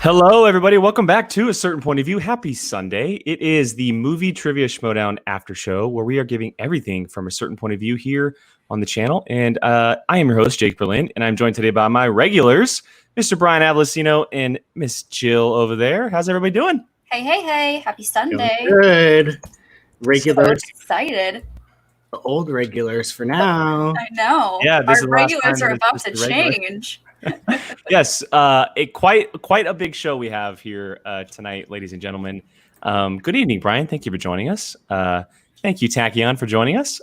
Hello, everybody. Welcome back to A Certain Point of View. Happy Sunday. It is the Movie Trivia Schmodown After Show, where we are giving everything from a certain point of view here on the channel. And I am your host, Jake Berlin, and I'm joined today by my regulars, Mr. Brian Avalosino and Miss Jill over there. How's everybody doing? Hey. Happy Sunday. Good. Regulars. So excited. The old regulars for now. I know. Yeah, this is Our the last regulars time are that about it's to just the regular. change. Yes, quite a big show we have here tonight, ladies and gentlemen. Good evening, Brian. Thank you for joining us. Thank you, Tachyon, for joining us.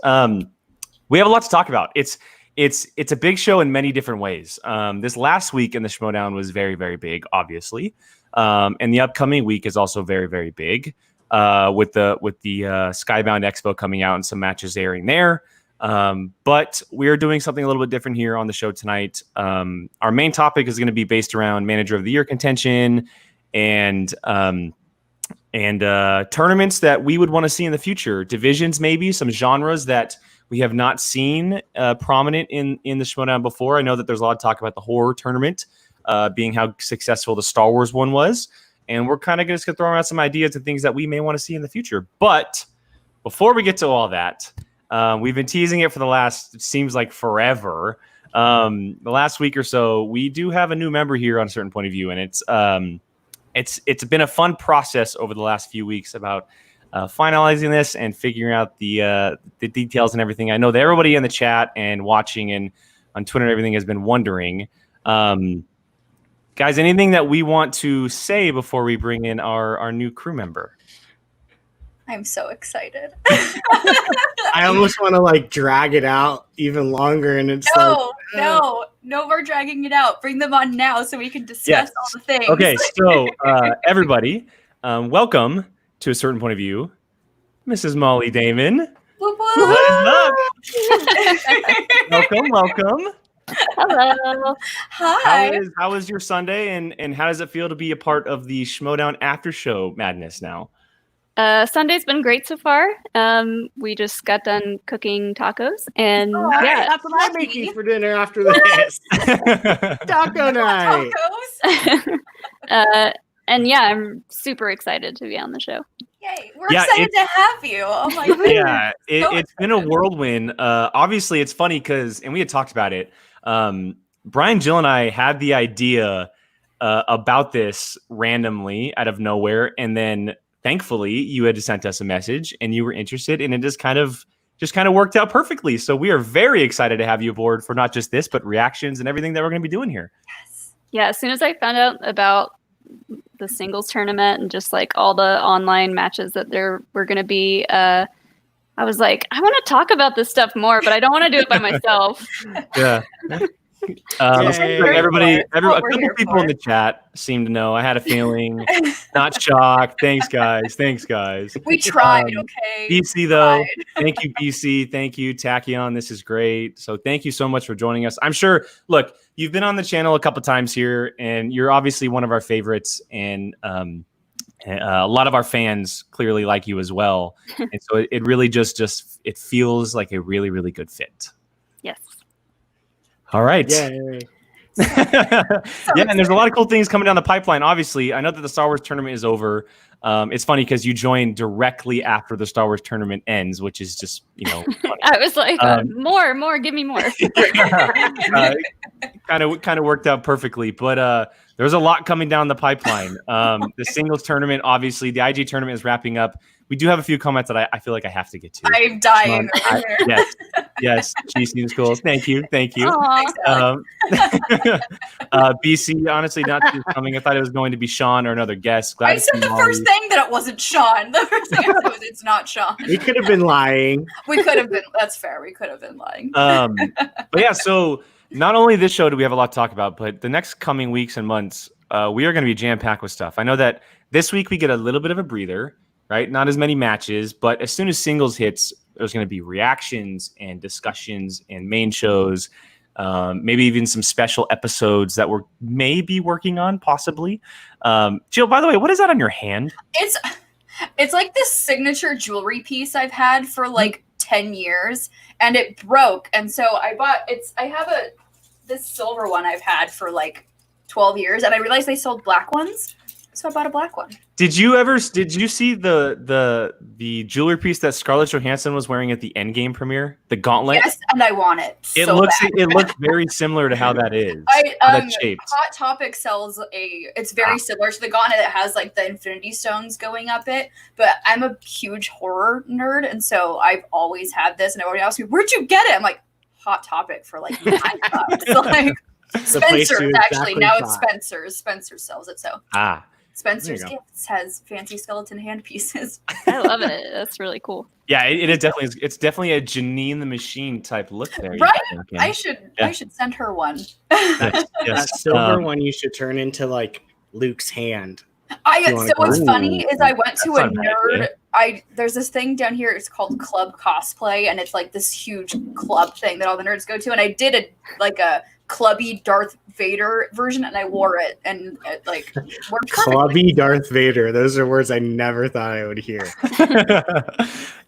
We have a lot to talk about. It's a big show in many different ways. This last week in the Schmodown was very, very big, obviously, and the upcoming week is also very, very big. With the Skybound Expo coming out and some matches airing there. But we're doing something a little bit different here on the show tonight. Our main topic is going to be based around Manager of the Year contention and tournaments that we would want to see in the future, divisions, maybe some genres that we have not seen prominent in the Schmodown before. I know that there's a lot of talk about the horror tournament being how successful the Star Wars one was. And we're kind of just going to throw around some ideas and things that we may want to see in the future. But before we get to all that, we've been teasing it for the last, it seems like forever. The last week or so, we do have a new member here on a certain point of view. And it's been a fun process over the last few weeks about finalizing this and figuring out the details and everything. I know that everybody in the chat and watching and on Twitter and everything has been wondering. Guys, anything that we want to say before we bring in our new crew member? I'm so excited. I almost want to drag it out even longer, and it's no more dragging it out. Bring them on now so we can discuss all the things. Okay, so everybody, welcome to A Certain Point of View, Mrs. Molly Damon. Whoop, What whoop. is up? Welcome. Hello. Hi. How was your Sunday, and how does it feel to be a part of the Schmodown After Show madness now? Sunday's been great so far. We just got done cooking tacos, and yeah, that's what I'm making for dinner after this. Taco night. Tacos. And yeah, I'm super excited to be on the show. Yay. We're excited to have you. Oh my goodness. Yeah, it's been a whirlwind. Obviously, it's funny because, and we had talked about it, Brian, Jill, and I had the idea about this randomly out of nowhere, and then thankfully you had sent us a message and you were interested, and it just kind of worked out perfectly. So we are very excited to have you aboard for not just this, but reactions and everything that we're going to be doing here. Yes. Yeah, as soon as I found out about the singles tournament and just all the online matches that there were going to be, I was like, I want to talk about this stuff more, but I don't want to do it by myself. Yeah. Everybody, a couple people in the chat seem to know. I had a feeling. Not shocked. Thanks, guys. We tried, okay? BC, though. Thank you, BC. Thank you, Tachyon. This is great. So thank you so much for joining us. I'm sure, look, you've been on the channel a couple times here, and you're obviously one of our favorites, and a lot of our fans clearly like you as well. And so it really just it feels like a really, really good fit. Yes. All right. Yeah. Yeah, and there's a lot of cool things coming down the pipeline. Obviously, I know that the Star Wars tournament is over. It's funny because you joined directly after the Star Wars tournament ends, which is just, funny. I was like, more, give me more. Kind of worked out perfectly, but there's a lot coming down the pipeline. The singles tournament, obviously, the IG tournament is wrapping up. We do have a few comments that I feel like I have to get to. I'm dying over here. Yes. She seems cool. Thank you. Aw. BC, honestly, not too coming. I thought it was going to be Sean or another guest. Glad I said the first thing that it wasn't Sean. The first thing I said was it's not Sean. We could have been lying. We could have been. That's fair. We could have been lying. But yeah, so not only this show do we have a lot to talk about, but the next coming weeks and months, we are going to be jam-packed with stuff. I know that this week we get a little bit of a breather, right? Not as many matches, but as soon as singles hits, there's going to be reactions and discussions and main shows, maybe even some special episodes that we're maybe working on, possibly. Jill, by the way, what is that on your hand? It's like this signature jewelry piece I've had for 10 years, and it broke, and so I have this silver one I've had for 12 years, and I realized they sold black ones, so I bought a black one. Did you see the jewelry piece that Scarlett Johansson was wearing at the Endgame premiere? The gauntlet? Yes, and I want it. It looks very similar to how that is. How that's shaped. Hot Topic sells it's very similar to the gauntlet. It has like the Infinity Stones going up it, but I'm a huge horror nerd, and so I've always had this, and everybody asks me, where'd you get it? I'm like, Hot Topic for like $9. Like Spencer's actually, now it's Spencer's. Spencer sells it, so Spencer's Gifts has fancy skeleton hand pieces. I love it. That's really cool. Yeah, it definitely is. It's definitely a Janine the Machine type look there. Right? I should send her one. That silver one you should turn into like Luke's hand. So what's funny is I went to a nerd. There's this thing down here. It's called Club Cosplay, and it's like this huge club thing that all the nerds go to. And I did a clubby Darth Vader version, and I wore it, and it like worked perfectly. Clubby Darth Vader. Those are words I never thought I would hear.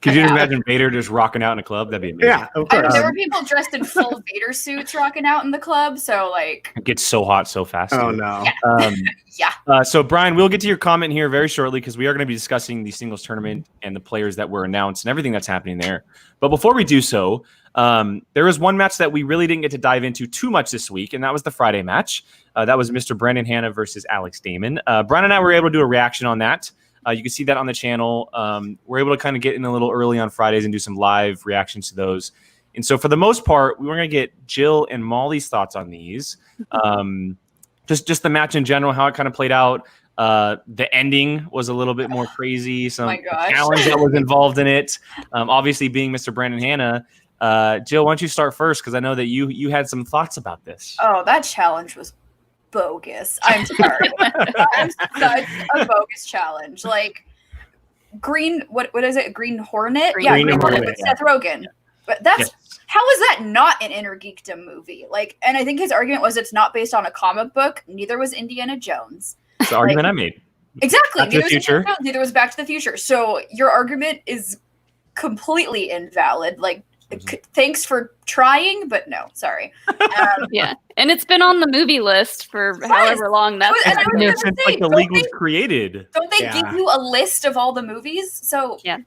Could you imagine Vader just rocking out in a club? That'd be amazing. Yeah, of course. There were people dressed in full Vader suits rocking out in the club, so like it gets so hot so fast. Oh no. Yeah. So Brian, we'll get to your comment here very shortly because we are going to be discussing the singles tournament and the players that were announced and everything that's happening there. But before we do so, there was one match that we really didn't get to dive into too much this week, and that was the Friday match. That was Mr. Brandon Hanna versus Alex Damon. Brian and I were able to do a reaction on that. You can see that on the channel. We're able to kind of get in a little early on Fridays and do some live reactions to those. And so for the most part, we were going to get Jill and Molly's thoughts on these. Just the match in general, how it kind of played out. The ending was a little bit more crazy. Some challenge that was involved in it. Obviously, being Mr. Brandon Hanna. Jill, why don't you start first? Because I know that you had some thoughts about this. Oh, that challenge was bogus. I'm sorry. It's a bogus challenge. Like Green, what is it? Green Hornet? Green Hornet with Seth Rogen. But how is that not an Inner Geekdom movie? Like, and I think his argument was it's not based on a comic book. Neither was Indiana Jones. It's the argument I made. Exactly. Back to the Future. Neither was Back to the Future. So your argument is completely invalid. Like, thanks for trying, but no, sorry. Yeah, and it's been on the movie list for however long that's been. Since like the league was created. Don't they give you a list of all the movies? So yeah,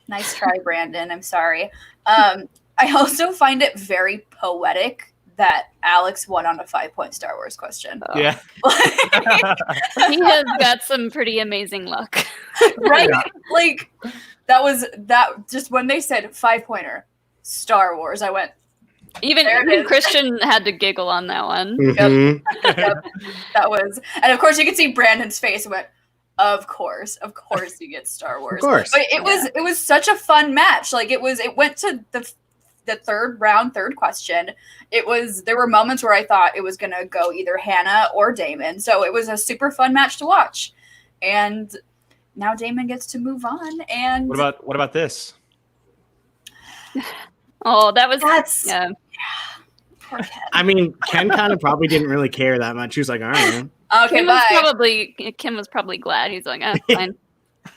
nice try, Brandon. I'm sorry. I also find it very poetic that Alex won on a 5-point Star Wars question. Yeah, he has got some pretty amazing luck, right? Yeah. Like that. Just when they said 5-pointer. Star Wars. I went. Even Christian had to giggle on that one. Mm-hmm. Yep. That was, and of course you could see Brandon's face. Went, of course you get Star Wars. Of course, but it was such a fun match. Like it went to the third round, third question. There were moments where I thought it was gonna go either Hannah or Damon. So it was a super fun match to watch. And now Damon gets to move on. And what about this? Oh, that was poor Ken. I mean, Ken kind of probably didn't really care that much. He was like, all right, man. Okay, Kim was probably glad. He's like, fine.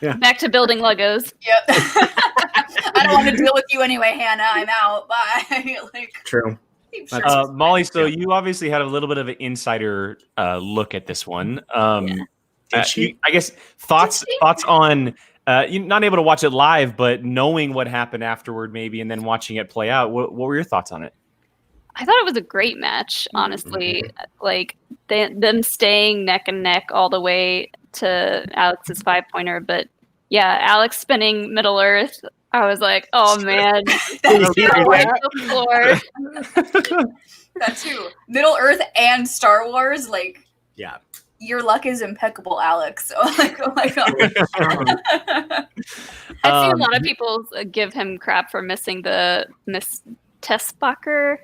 Yeah. Back to building Legos. Yep. I don't want to deal with you anyway, Hannah. I'm out. Bye. True. Molly, so you obviously had a little bit of an insider look at this one. I guess thoughts on you're not able to watch it live, but knowing what happened afterward, maybe, and then watching it play out. What were your thoughts on it? I thought it was a great match, honestly. Mm-hmm. Like them staying neck and neck all the way to Alex's 5-pointer. But yeah, Alex spinning Middle Earth. I was like, oh man, the floor. That too. Middle Earth and Star Wars, like yeah. Your luck is impeccable, Alex. So, like, oh my god. I've seen a lot of people give him crap for missing the Miss Tessbacher.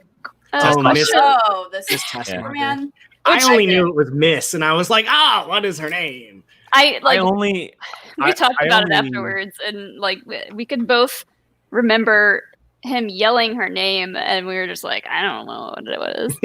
This is Tessbacher. I only knew it was Miss, and I was like, what is her name? We talked about it afterwards, and like we could both remember him yelling her name, and we were just like, I don't know what it was.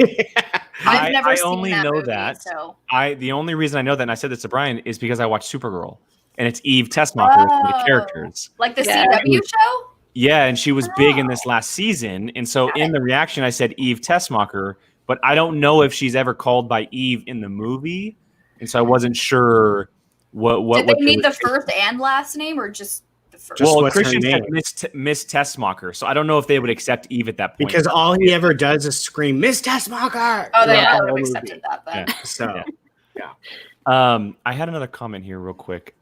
I've never seen only that know movie, that. So. The only reason I know that, and I said this to Brian, is because I watched Supergirl, and it's Eve Tessmacher from the characters. Like the CW show? Yeah, and she was big in this last season, and so in the reaction, I said Eve Tessmacher, but I don't know if she's ever called by Eve in the movie, and so I wasn't sure what. Did they need the first and last name, or just the first? Just Well, what's her Christian said name? Miss Tessmacher, so I don't know if they would accept Eve at that point. Because all he ever does is scream, Miss Tessmacher! Oh, they Yeah. would have accepted that then. Yeah. So, I had another comment here real quick.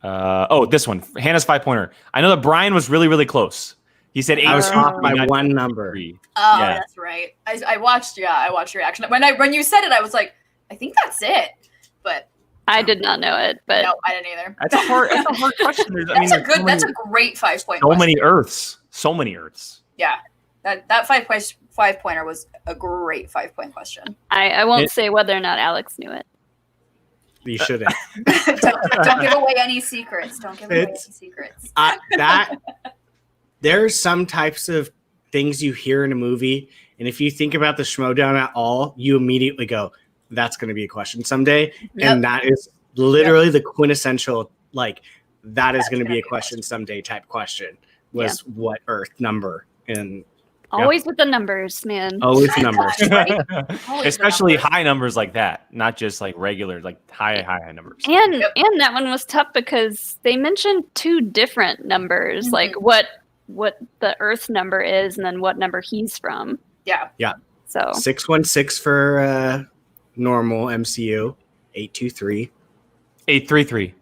This one. Hannah's 5-pointer. I know that Brian was really, really close. He said 8. I was off by not one number. 3. Oh, Yeah. that's right. I watched your reaction. When you said it, I was like, I think that's it. But I did not know it, but no, I didn't either. That's a hard question. That's a great 5-point so question. many Earths. So many Earths. Yeah. That 5-pointer was a great 5-point question. I won't say whether or not Alex knew it. You shouldn't. don't give away any secrets. Don't give away any secrets. There's some types of things you hear in a movie, and if you think about the Schmodown at all, you immediately go, that's going to be a question someday. Yep. And that is literally the quintessential, like, that is going to be a question someday type question was what Earth number. And Always with the numbers, man. always numbers. Especially high numbers like that, not just like regular, like high numbers. And that one was tough because they mentioned 2 different numbers, like what the Earth number is and then what number he's from. Yeah. So 616 for normal MCU, 823. 833.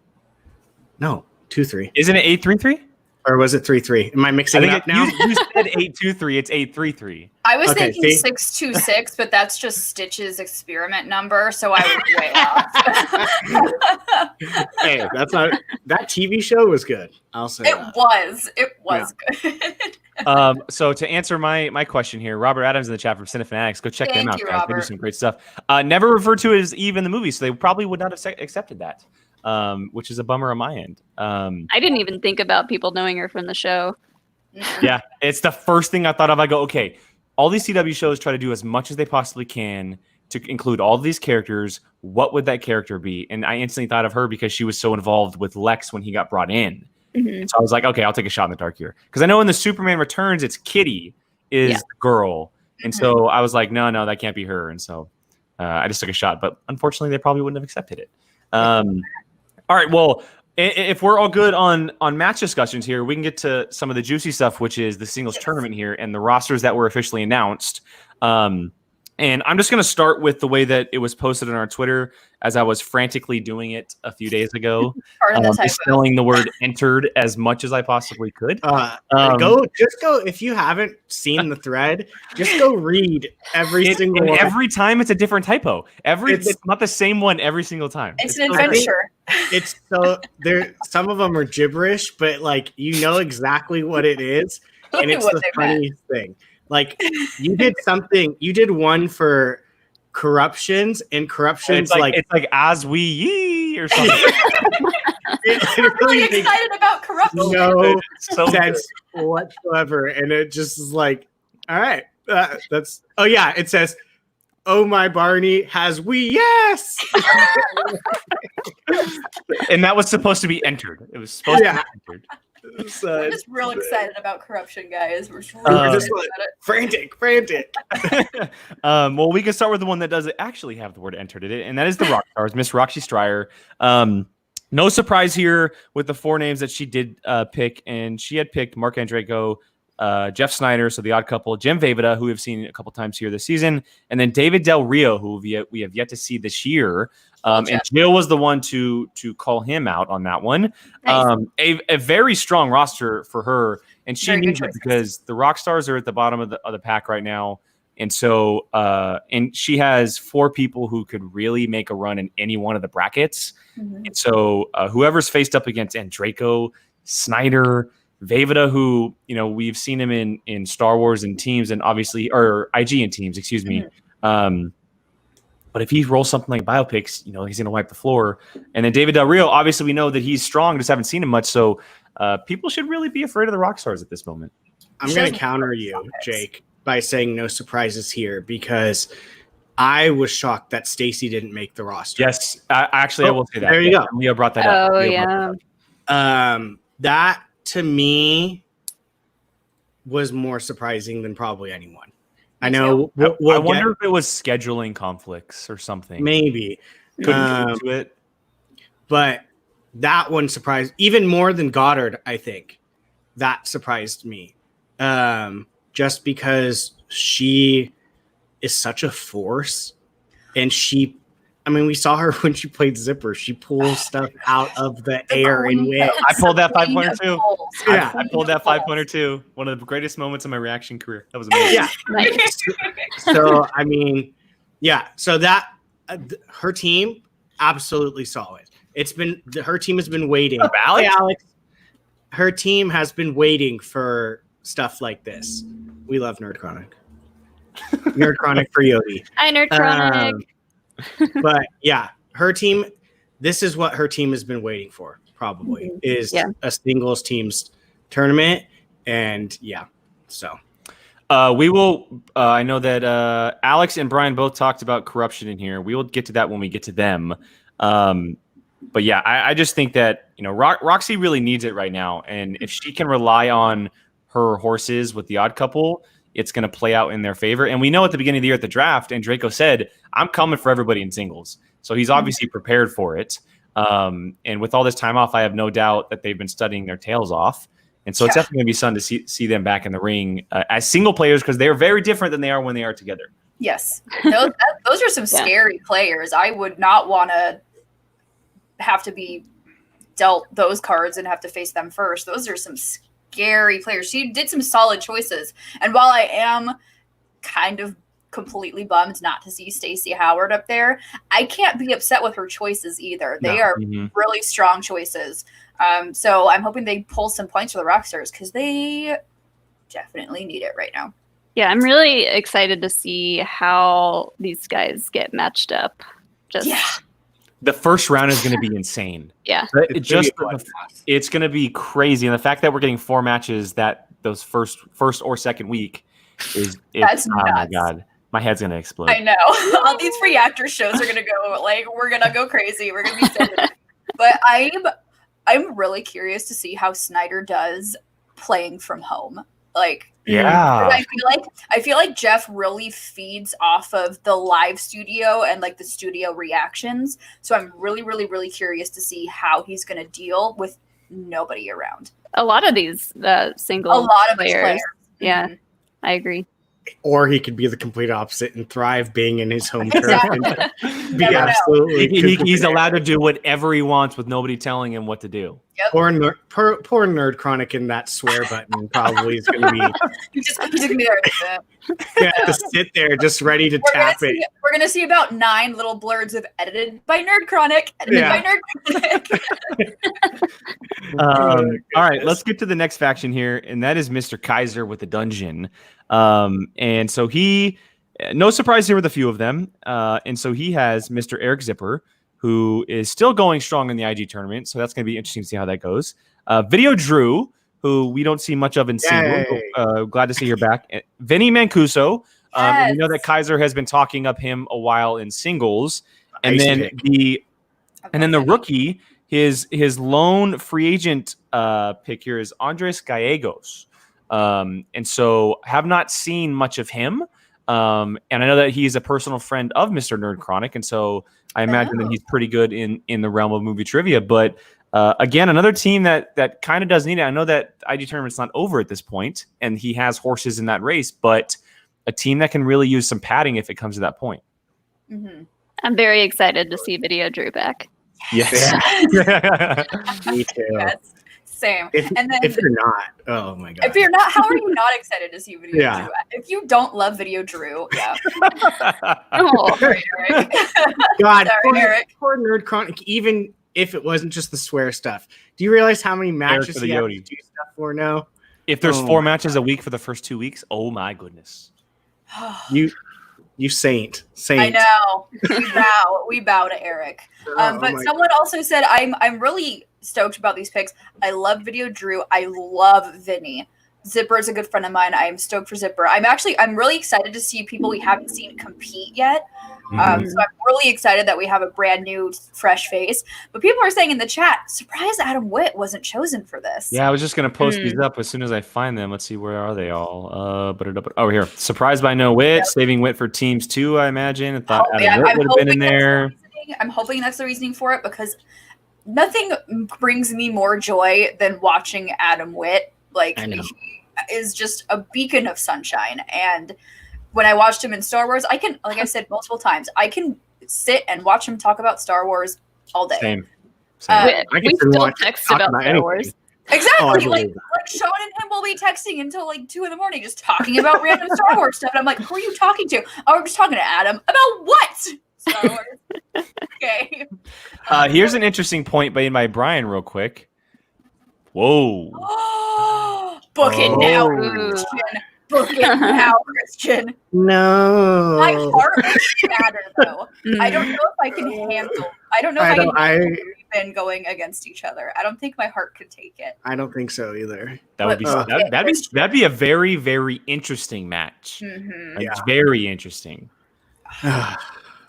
No, 23. Isn't it 833? Or was it 33? Am I mixing it up now? You said 823. It's 833. I was Okay, thinking see? 626, but that's just Stitch's experiment number, so I was way off. Hey, that's not that TV show was good. I'll say It that. was good. So to answer my question here, Robert Adams in the chat from Cinefanatics, go check them Thank out, you, guys. They do Robert. some great stuff. Never referred to it as Eve in the movie, so they probably would not have accepted that, which is a bummer on my end. I didn't even think about people knowing her from the show. Yeah, it's the first thing I thought of. I go, okay, all these CW shows try to do as much as they possibly can to include all of these characters. What would that character be? And I instantly thought of her because she was so involved with Lex when he got brought in. And so I was like, okay, I'll take a shot in the dark here. Because I know in the Superman Returns, it's Kitty is the girl. And so I was like, no, that can't be her. And so I just took a shot. But unfortunately, they probably wouldn't have accepted it. All right, well, if we're all good on match discussions here, we can get to some of the juicy stuff, which is the singles tournament here and the rosters that were officially announced. And I'm just going to start with the way that it was posted on our Twitter as I was frantically doing it a few days ago. Part of the typo. Spelling the word entered as much as I possibly could. Go if you haven't seen the thread, just go read every single and one. every time it's a different typo. It's not the same one every single time. It's an adventure. It's so there. Some of them are gibberish, but like you know exactly what it is, and it's What the they meant. funniest thing. Like you did something. You did one for corruptions, and corruptions it's like as we ye or something. it I'm really makes excited about corruption. no So sense whatsoever, and it just is like, all right, that's. Oh yeah, it says, "Oh my Barney has we yes." And that was supposed to be entered. It was supposed to be entered. So I'm just real excited about corruption, guys. We're just we're really just excited like, about it. frantic. Well, we can start with the one that does actually have the word entered in it, and that is the rock stars, Miss Roxy Stryer. No surprise here with the 4 names that she did pick, and she had picked Mark Andreyko, Jeff Snyder, so the odd couple, Jim Vejvoda, who we've seen a couple times here this season, and then David Del Rio, who we have yet to see this year. And Jill was the one to call him out on that one. Nice. A very strong roster for her, and she Very good needs it choices. because the rock stars are at the bottom of the pack right now. And so, and she has 4 people who could really make a run in any one of the brackets. Mhm. And so, whoever's faced up against Andreyko, Snyder, Vejvoda, who we've seen him in Star Wars and teams, and obviously, or IG and teams, excuse me. But if he rolls something like biopics, he's going to wipe the floor. And then David Del Rio, obviously, we know that he's strong, just haven't seen him much. So people should really be afraid of the rock stars at this moment. I'm going to counter you, Jake, by saying no surprises here because I was shocked that Stacy didn't make the roster. Yes, I will say that. There you go. Leo brought that up. Oh, Leo brought yeah. That to me was more surprising than probably anyone. I know. I wonder if it was scheduling conflicts or something. Maybe. Couldn't get into it. But that one surprised even more than Goddard, I think. That surprised me. Just because she is such a force. And we saw her when she played Zipper. She pulls stuff out of the air and wind. I pulled that 5-pointer too. Yeah. I pulled that 5-pointer too. One of the greatest moments of my reaction career. That was amazing. Yeah. Nice. So, so that her team, absolutely solid. Her team has been waiting. Alex? Hey, Alex. Her team has been waiting for stuff like this. We love Nerd Chronic. Nerd Chronic for Yodi. Hi, Nerd Chronic. But yeah, her team, this is what her team has been waiting for, probably, is a singles teams tournament. And so. We will. I know that Alex and Brian both talked about corruption in here. We will get to that when we get to them. But yeah, I just think that Roxy really needs it right now, and if she can rely on her horses with the odd couple, it's going to play out in their favor. And we know at the beginning of the year at the draft, and Draco said, "I'm coming for everybody in singles," so he's obviously prepared for it. And with all this time off, I have no doubt that they've been studying their tails off. And so it's definitely going to be fun to see them back in the ring as single players, because they're very different than they are when they are together. Yes. Those are some scary players. I would not want to have to be dealt those cards and have to face them first. Those are some scary players. She did some solid choices. And while I am kind of completely bummed not to see Stacey Howard up there, I can't be upset with her choices either. They are really strong choices. So I'm hoping they pull some points for the Rockstars, because they definitely need it right now. Yeah, I'm really excited to see how these guys get matched up. The first round is going to be insane. Yeah. It's going to be crazy. And the fact that we're getting 4 matches those first or second week That's oh my God. My head's going to explode. I know. All these free actor shows are going to go, we're going to go crazy. We're going to be so But I'm really curious to see how Snyder does playing from home. I feel like Jeff really feeds off of the live studio and the studio reactions. So I'm really, really, really curious to see how he's going to deal with nobody around. A lot of these single players. Yeah, I agree. Or he could be the complete opposite and thrive being in his home turf. And be absolutely. He's allowed to do whatever he wants with nobody telling him what to do. Yep. Poor Nerd Chronic in that swear button probably is going to be. He's just going to be there. You have to sit there just ready to tap it. We're going to see about 9 little blurs of edited by Nerd Chronic. All right, let's get to the next faction here, and that is Mr. Kaiser with the dungeon. And so no surprise here with a few of them. And so he has Mr. Eric Zipper, who is still going strong in the IG tournament. So that's going to be interesting to see how that goes. Video Drew, who we don't see much of in singles. Glad to see her back. Vinny Mancuso. We know that Kaiser has been talking up him a while in singles. And then the rookie, his lone free agent pick here is Andres Gallegos. And so have not seen much of him. And I know that he's a personal friend of Mr. Nerd Chronic. And so I imagine that he's pretty good in the realm of movie trivia. But again, another team that kind of does need it. I know that IG tournament's not over at this point, and he has horses in that race, but a team that can really use some padding if it comes to that point. Mm-hmm. I'm very excited to see Video Drew back. Yes. Me too. Yes. Same. If you're not, oh my God. If you're not, how are you not excited to see Video Yeah. Drew? If you don't love Video Drew, Oh, Sorry, Eric. God, Sorry, Eric. poor Nerd Chronic, even if it wasn't just the swear stuff. Do you realize how many matches he has to do stuff for now? If there's 4 matches a week for the first 2 weeks, oh my goodness. You saint. I know. We bow to Eric. But someone also said, I'm really stoked about these picks. I love Video Drew. I love Vinny. Zipper is a good friend of mine. I'm stoked for Zipper. I'm really excited to see people we haven't seen compete yet. So I'm really excited that we have a brand new, fresh face. But people are saying in the chat, surprised Adam Witt wasn't chosen for this. Yeah, I was just gonna post these up as soon as I find them. Let's see, where are they all? Over here. Surprised by no Witt, saving Witt for teams 2, I imagine. I thought Adam Witt would have been in there. I'm hoping that's the reasoning for it, because nothing brings me more joy than watching Adam Witt. Like, he is just a beacon of sunshine. And when I watched him in Star Wars, I can, like I said multiple times, I can sit and watch him talk about Star Wars all day. Same. We still text about Star Wars. Exactly. Like Sean and him will be texting until like 2 a.m, just talking about random Star Wars stuff. And I'm like, who are you talking to? Oh, I'm just talking to Adam. About what? Star Wars. Okay. Here's an interesting point made by Brian real quick. Whoa. Book it now, Christian. Book it now, Christian. No. My heart is shattered, though. I don't know if I can handle. I don't know if I can handle been going against each other. I don't think my heart could take it. I don't think so either. That would be that'd be a very, very interesting match. Very interesting.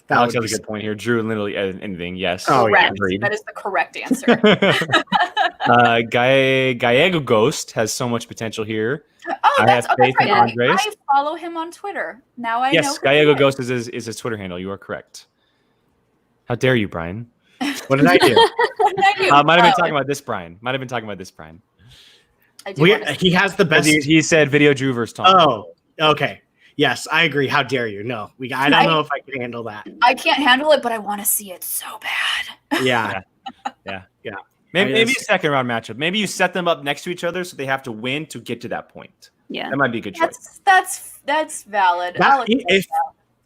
Alex has a good point here. Drew and literally anything. Yes. Oh, correct. That is the correct answer. Gallego Ghost has so much potential here. Oh, that's faith in right. Andres. I follow him on Twitter. Now I know. Yes, Gallego Ghost is his Twitter handle. You are correct. How dare you, Brian? What did I do? What did I do? Might have been talking about this, Brian. He has the best. He said video Drew versus Tom. Oh, okay. Yes, I agree. How dare you? No, I don't know if I can handle that. I can't handle it, but I want to see it so bad. Yeah. Maybe a second round matchup. Maybe you set them up next to each other so they have to win to get to that point. Yeah, that might be a good choice. That's valid.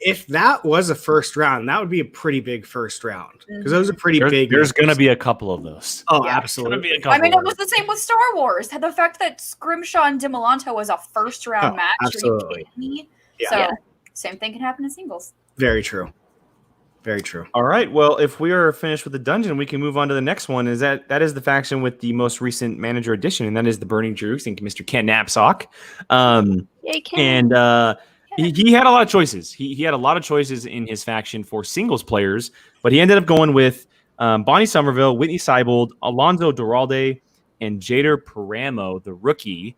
If that was a first round, that would be a pretty big first round, because those are pretty big. There's going to be a couple of those. Oh, yeah, absolutely. It was the same with Star Wars. The fact that Scrimshaw and Dimolanta was a first round match. Absolutely. Are you kidding me? Yeah. So same thing can happen in singles. Very true. Very true. All right. Well, if we are finished with the dungeon, we can move on to the next one. That is the faction with the most recent manager addition, and that is the Burning Jerusalem, Mr. Ken Knapsack. Yay, Ken. And he had a lot of choices. He had a lot of choices in his faction for singles players, but he ended up going with Bonnie Somerville, Whitney Seibold, Alonzo Duralde, and Jader Paramo, the rookie.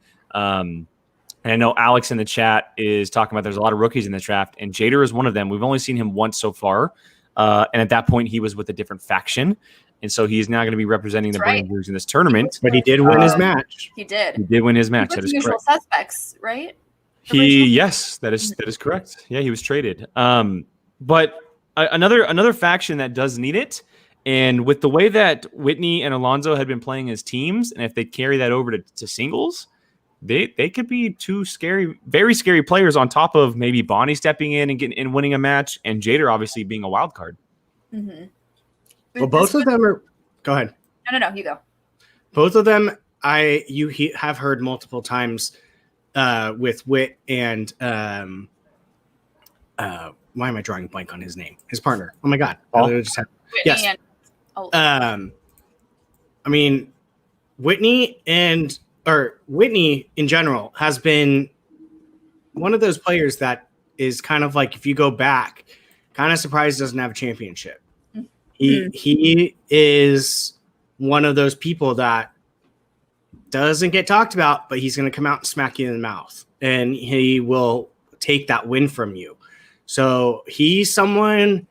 And I know Alex in the chat is talking about there's a lot of rookies in this draft, and Jader is one of them. We've only seen him once so far. And at that point, he was with a different faction. And so he's now going to be representing the Burning Jews in this tournament. But he did win his match. He did. He did win his match. That is usual correct. Suspects, right? Yes, that is correct. Yeah, he was traded. But another faction that does need it, and with the way that Whitney and Alonzo had been playing as teams, and if they carry that over to singles, they could be two very scary players on top of maybe Bonnie stepping in and winning a match, and Jader obviously being a wild card. Mm-hmm. Well, both of them are. Go ahead. No, you go. Both of them, have heard multiple times with Whit and why am I drawing a blank on his name? His partner. Oh my God. Yes. I mean, Whitney in general has been one of those players that is kind of like, if you go back, kind of surprised doesn't have a championship. He is one of those people that doesn't get talked about, but he's going to come out and smack you in the mouth, and he will take that win from you. So he's someone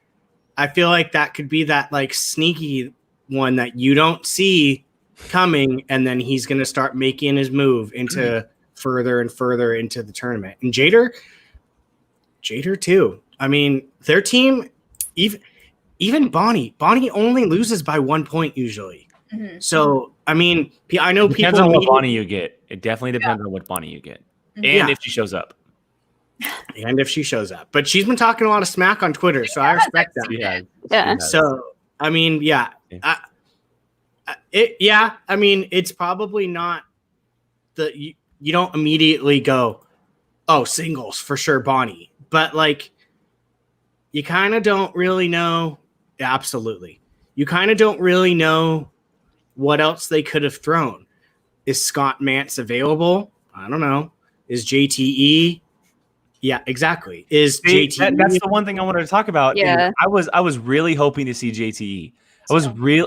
I feel like that could be that like sneaky one that you don't see coming, and then he's going to start making his move into further and further into the tournament. And Jader too. I mean, their team, even Bonnie only loses by 1 point usually. Mm-hmm. So, I mean, I know depends on what Bonnie you get. It definitely depends on what Bonnie you get. And if she shows up. But she's been talking a lot of smack on Twitter, so I respect that. Yeah. So, I mean, I mean, it's probably not you don't immediately go, oh, singles for sure, Bonnie. But like, you kind of don't really know. Yeah, absolutely. You kind of don't really know what else they could have thrown. Is Scott Mance available? I don't know. Is JTE? Yeah, exactly. Is See, JTE? that's the one thing I wanted to talk about. Yeah. I was really hoping to see JTE.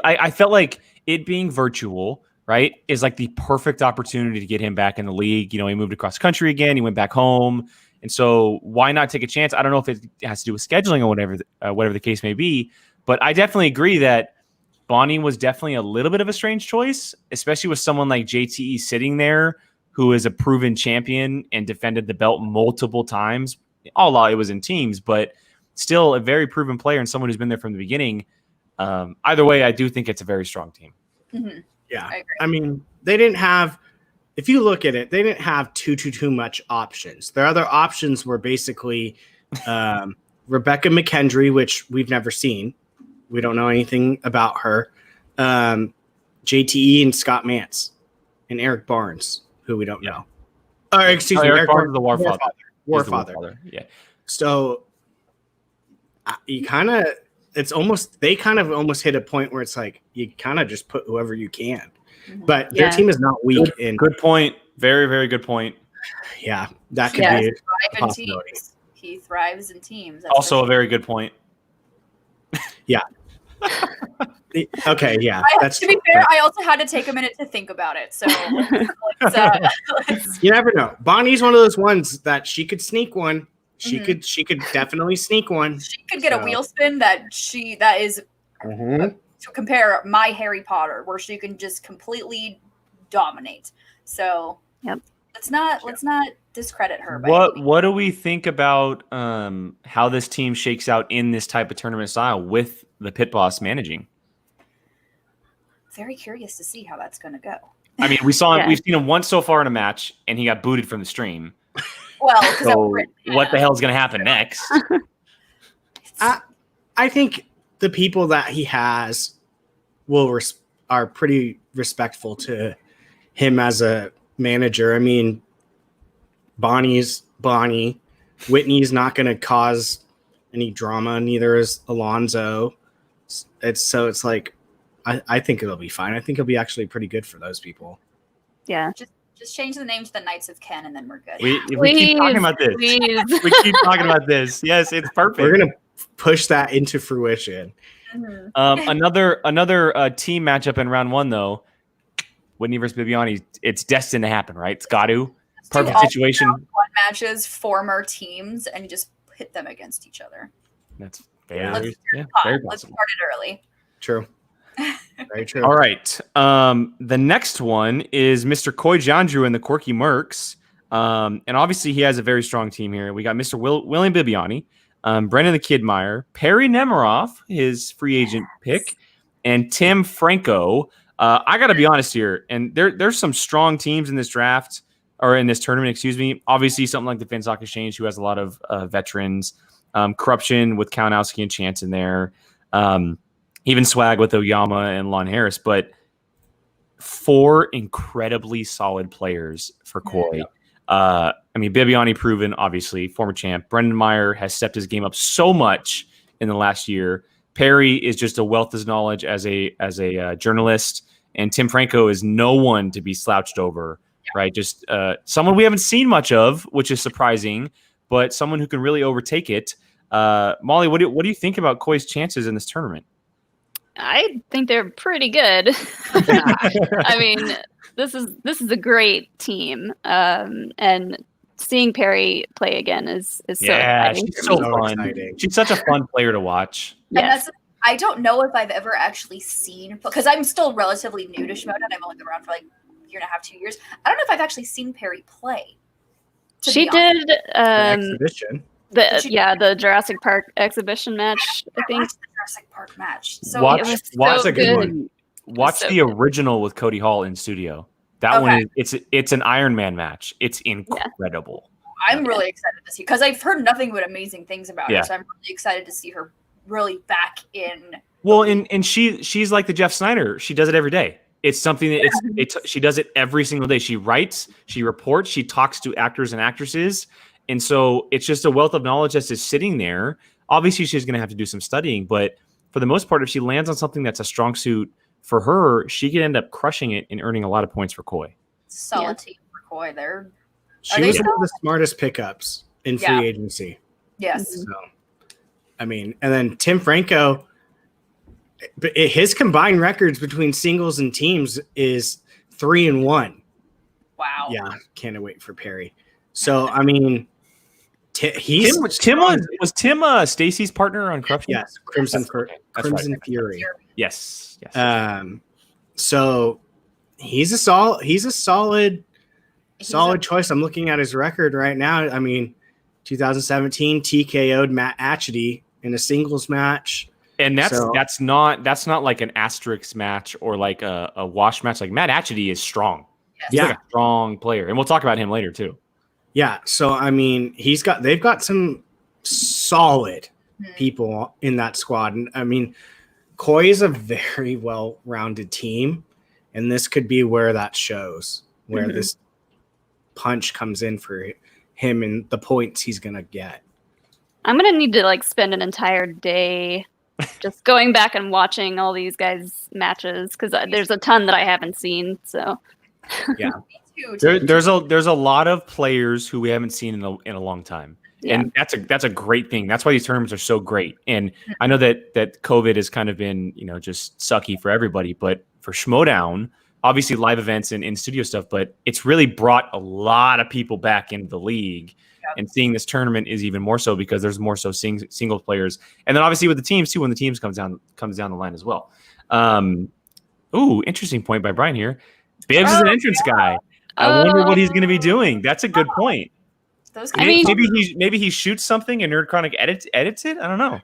I felt like it being virtual, right, is like the perfect opportunity to get him back in the league. You know, he moved across country again. He went back home. And so why not take a chance? I don't know if it has to do with scheduling or whatever the case may be. But I definitely agree that Bonnie was definitely a little bit of a strange choice, especially with someone like JTE sitting there who is a proven champion and defended the belt multiple times. Although it was in teams, but still a very proven player and someone who's been there from the beginning. Either way, I do think it's a very strong team. Mm-hmm. Yeah. I mean, they didn't have, if you look at it, they didn't have too much options. Their other options were basically Rebecca McKendry, which we've never seen. We don't know anything about her. JTE and Scott Mance and Eric Barnes, who we don't know. Excuse me. Eric Barnes is the Warfather. Warfather. Yeah. So you kind of, they kind of almost hit a point where it's like, you kind of just put whoever you can. But their team is not weak. Good point. Very, very good point. Yeah, that could be a possibility. He thrives in teams. That's also a very good point. Yeah. Okay, yeah. To be fair, I also had to take a minute to think about it. So you never know. Bonnie's one of those ones that she could sneak one. She could definitely sneak one. She could get a wheel spin that is to compare my Harry Potter, where she can just completely dominate. So let's not discredit her. What do we think about how this team shakes out in this type of tournament style with the pit boss managing? Very curious to see how that's going to go. I mean, we've seen him once so far in a match, and he got booted from the stream. Well, so what the hell is going to happen next? I think the people that he has are pretty respectful to him as a manager. I mean, Bonnie's Bonnie. Whitney's not going to cause any drama. Neither is Alonzo. It's like, I think it'll be fine. I think it'll be actually pretty good for those people. Yeah. Just change the name to the Knights of Ken, and then we're good. We keep talking about this. We keep talking about this. Yes, it's perfect. We're gonna push that into fruition. Another team matchup in round one, though. Whitney versus Bibiani. It's destined to happen, right? It's got to. Perfect situation. One matches, former teams, and just pit them against each other. That's very very possible. Let's start it early. True. Very true. All right. The next one is Mr. Koi Jandrew and the Quirky Mercs. And obviously he has a very strong team here. We got Mr. William Bibiani, Brendan the Kidmeyer, Perry Nemiroff, his free agent pick, and Tim Franco. I got to be honest here, and there's some strong teams in this draft, or in this tournament, excuse me. Obviously, something like the FinSock Exchange, who has a lot of veterans. Corruption with Kalinowski and Chance in there. Even Swag with Oyama and Lon Harris. But 4 incredibly solid players for Koi. I mean, Bibiani proven, obviously, former champ. Brendan Meyer has stepped his game up so much in the last year. Perry is just a wealth of knowledge as a journalist. And Tim Franco is no one to be slouched over, right? Just someone we haven't seen much of, which is surprising, but someone who can really overtake it. Molly, what do you think about Koi's chances in this tournament? I think they're pretty good. I mean, this is a great team, and seeing Perry play again is so exciting. She's so fun. Exciting. She's such a fun player to watch. Yes. I don't know if I've ever actually seen, because I'm still relatively new to Shimoda. I've only been around for like a year and a half, 2 years. I don't know if I've actually seen Perry play. She did exhibition. The Jurassic Park exhibition match, I think. The Jurassic Park match. So watch a good one. Watch the original with Cody Hall in studio. That one it's an Iron Man match. It's incredible. I'm really excited to see, because I've heard nothing but amazing things about her. So I'm really excited to see her really back in. Well, and she's like the Jeff Snyder. She does it every day. It's something that she does it every single day. She writes, she reports, she talks to actors and actresses. And so it's just a wealth of knowledge that's just sitting there. Obviously, she's going to have to do some studying, but for the most part, if she lands on something that's a strong suit for her, she could end up crushing it and earning a lot of points for Koi. Solid team for Koi. She they was still- one of the smartest pickups in free Yeah. agency. Yes. So, I mean, and then Tim Franco, his combined records between singles and teams is 3-1. Wow. Yeah, can't wait for Perry. So, I mean, he's Tim was Tim Stacy's partner on Corruption? yes, Crimson That's right. Fury. Yes. So he's a solid choice. I'm looking at his record right now. I mean, 2017 TKO'd Matt Atchity in a singles match. And that's not like an asterisk match or like a wash match. Like Matt Atchity is strong. Yes. He's like a strong player. And we'll talk about him later too. Yeah. So I mean, they've got some solid people in that squad. And I mean, Koi is a very well-rounded team, and this could be where that shows, where this punch comes in for him and the points he's gonna get. I'm gonna need to like spend an entire day just going back and watching all these guys' matches because there's a ton that I haven't seen. So Yeah, there's a lot of players who we haven't seen in a long time. Yeah. And that's a great thing. That's why these tournaments are so great. And I know that COVID has kind of been, just sucky for everybody, but for Schmodown, obviously live events and in-studio stuff, but it's really brought a lot of people back into the league. Yep. And seeing this tournament is even more so because there's more so single players. And then obviously with the teams too, when the teams comes down the line as well. Interesting point by Brian here. Bibbs is an entrance guy. I wonder what he's going to be doing. That's a good point. Maybe he shoots something and Nerd Chronic edits it. I don't know.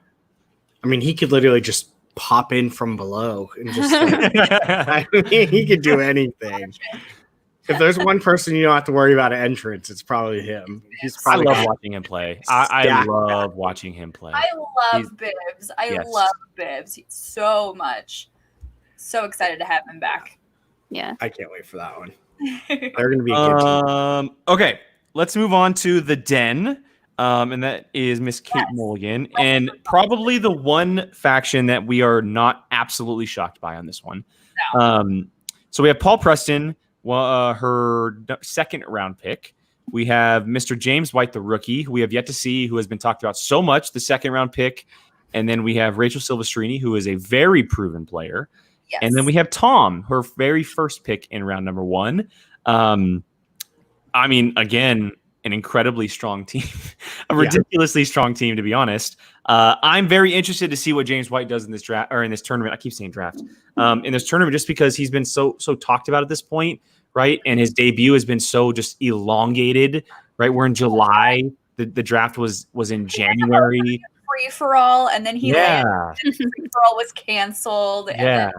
I mean, he could literally just pop in from below and just. I mean, he could do anything. If there's one person you don't have to worry about an entrance, it's probably him. I love watching him play. I love watching him play. I love Bibbs. I love Bibbs so much. So excited to have him back. Yeah, I can't wait for that one. They're going to be a good team. Okay. Let's move on to the Den, and that is Miss Kate Mulligan, and probably the one faction that we are not absolutely shocked by on this one. No. So we have Paul Preston, her second round pick. We have Mr. James White, the rookie, who we have yet to see, who has been talked about so much, the second round pick. And then we have Rachel Silvestrini, who is a very proven player. Yes. And then we have Tom, her very first pick in round number 1. I mean, again, an incredibly strong team, a ridiculously strong team, to be honest. I'm very interested to see what James White does in this draft or in this tournament. I keep saying draft in this tournament, just because he's been so talked about at this point, right? And his debut has been so just elongated, right? We're in July. The draft was in January. Free for all, and then he landed. Free for all was canceled. And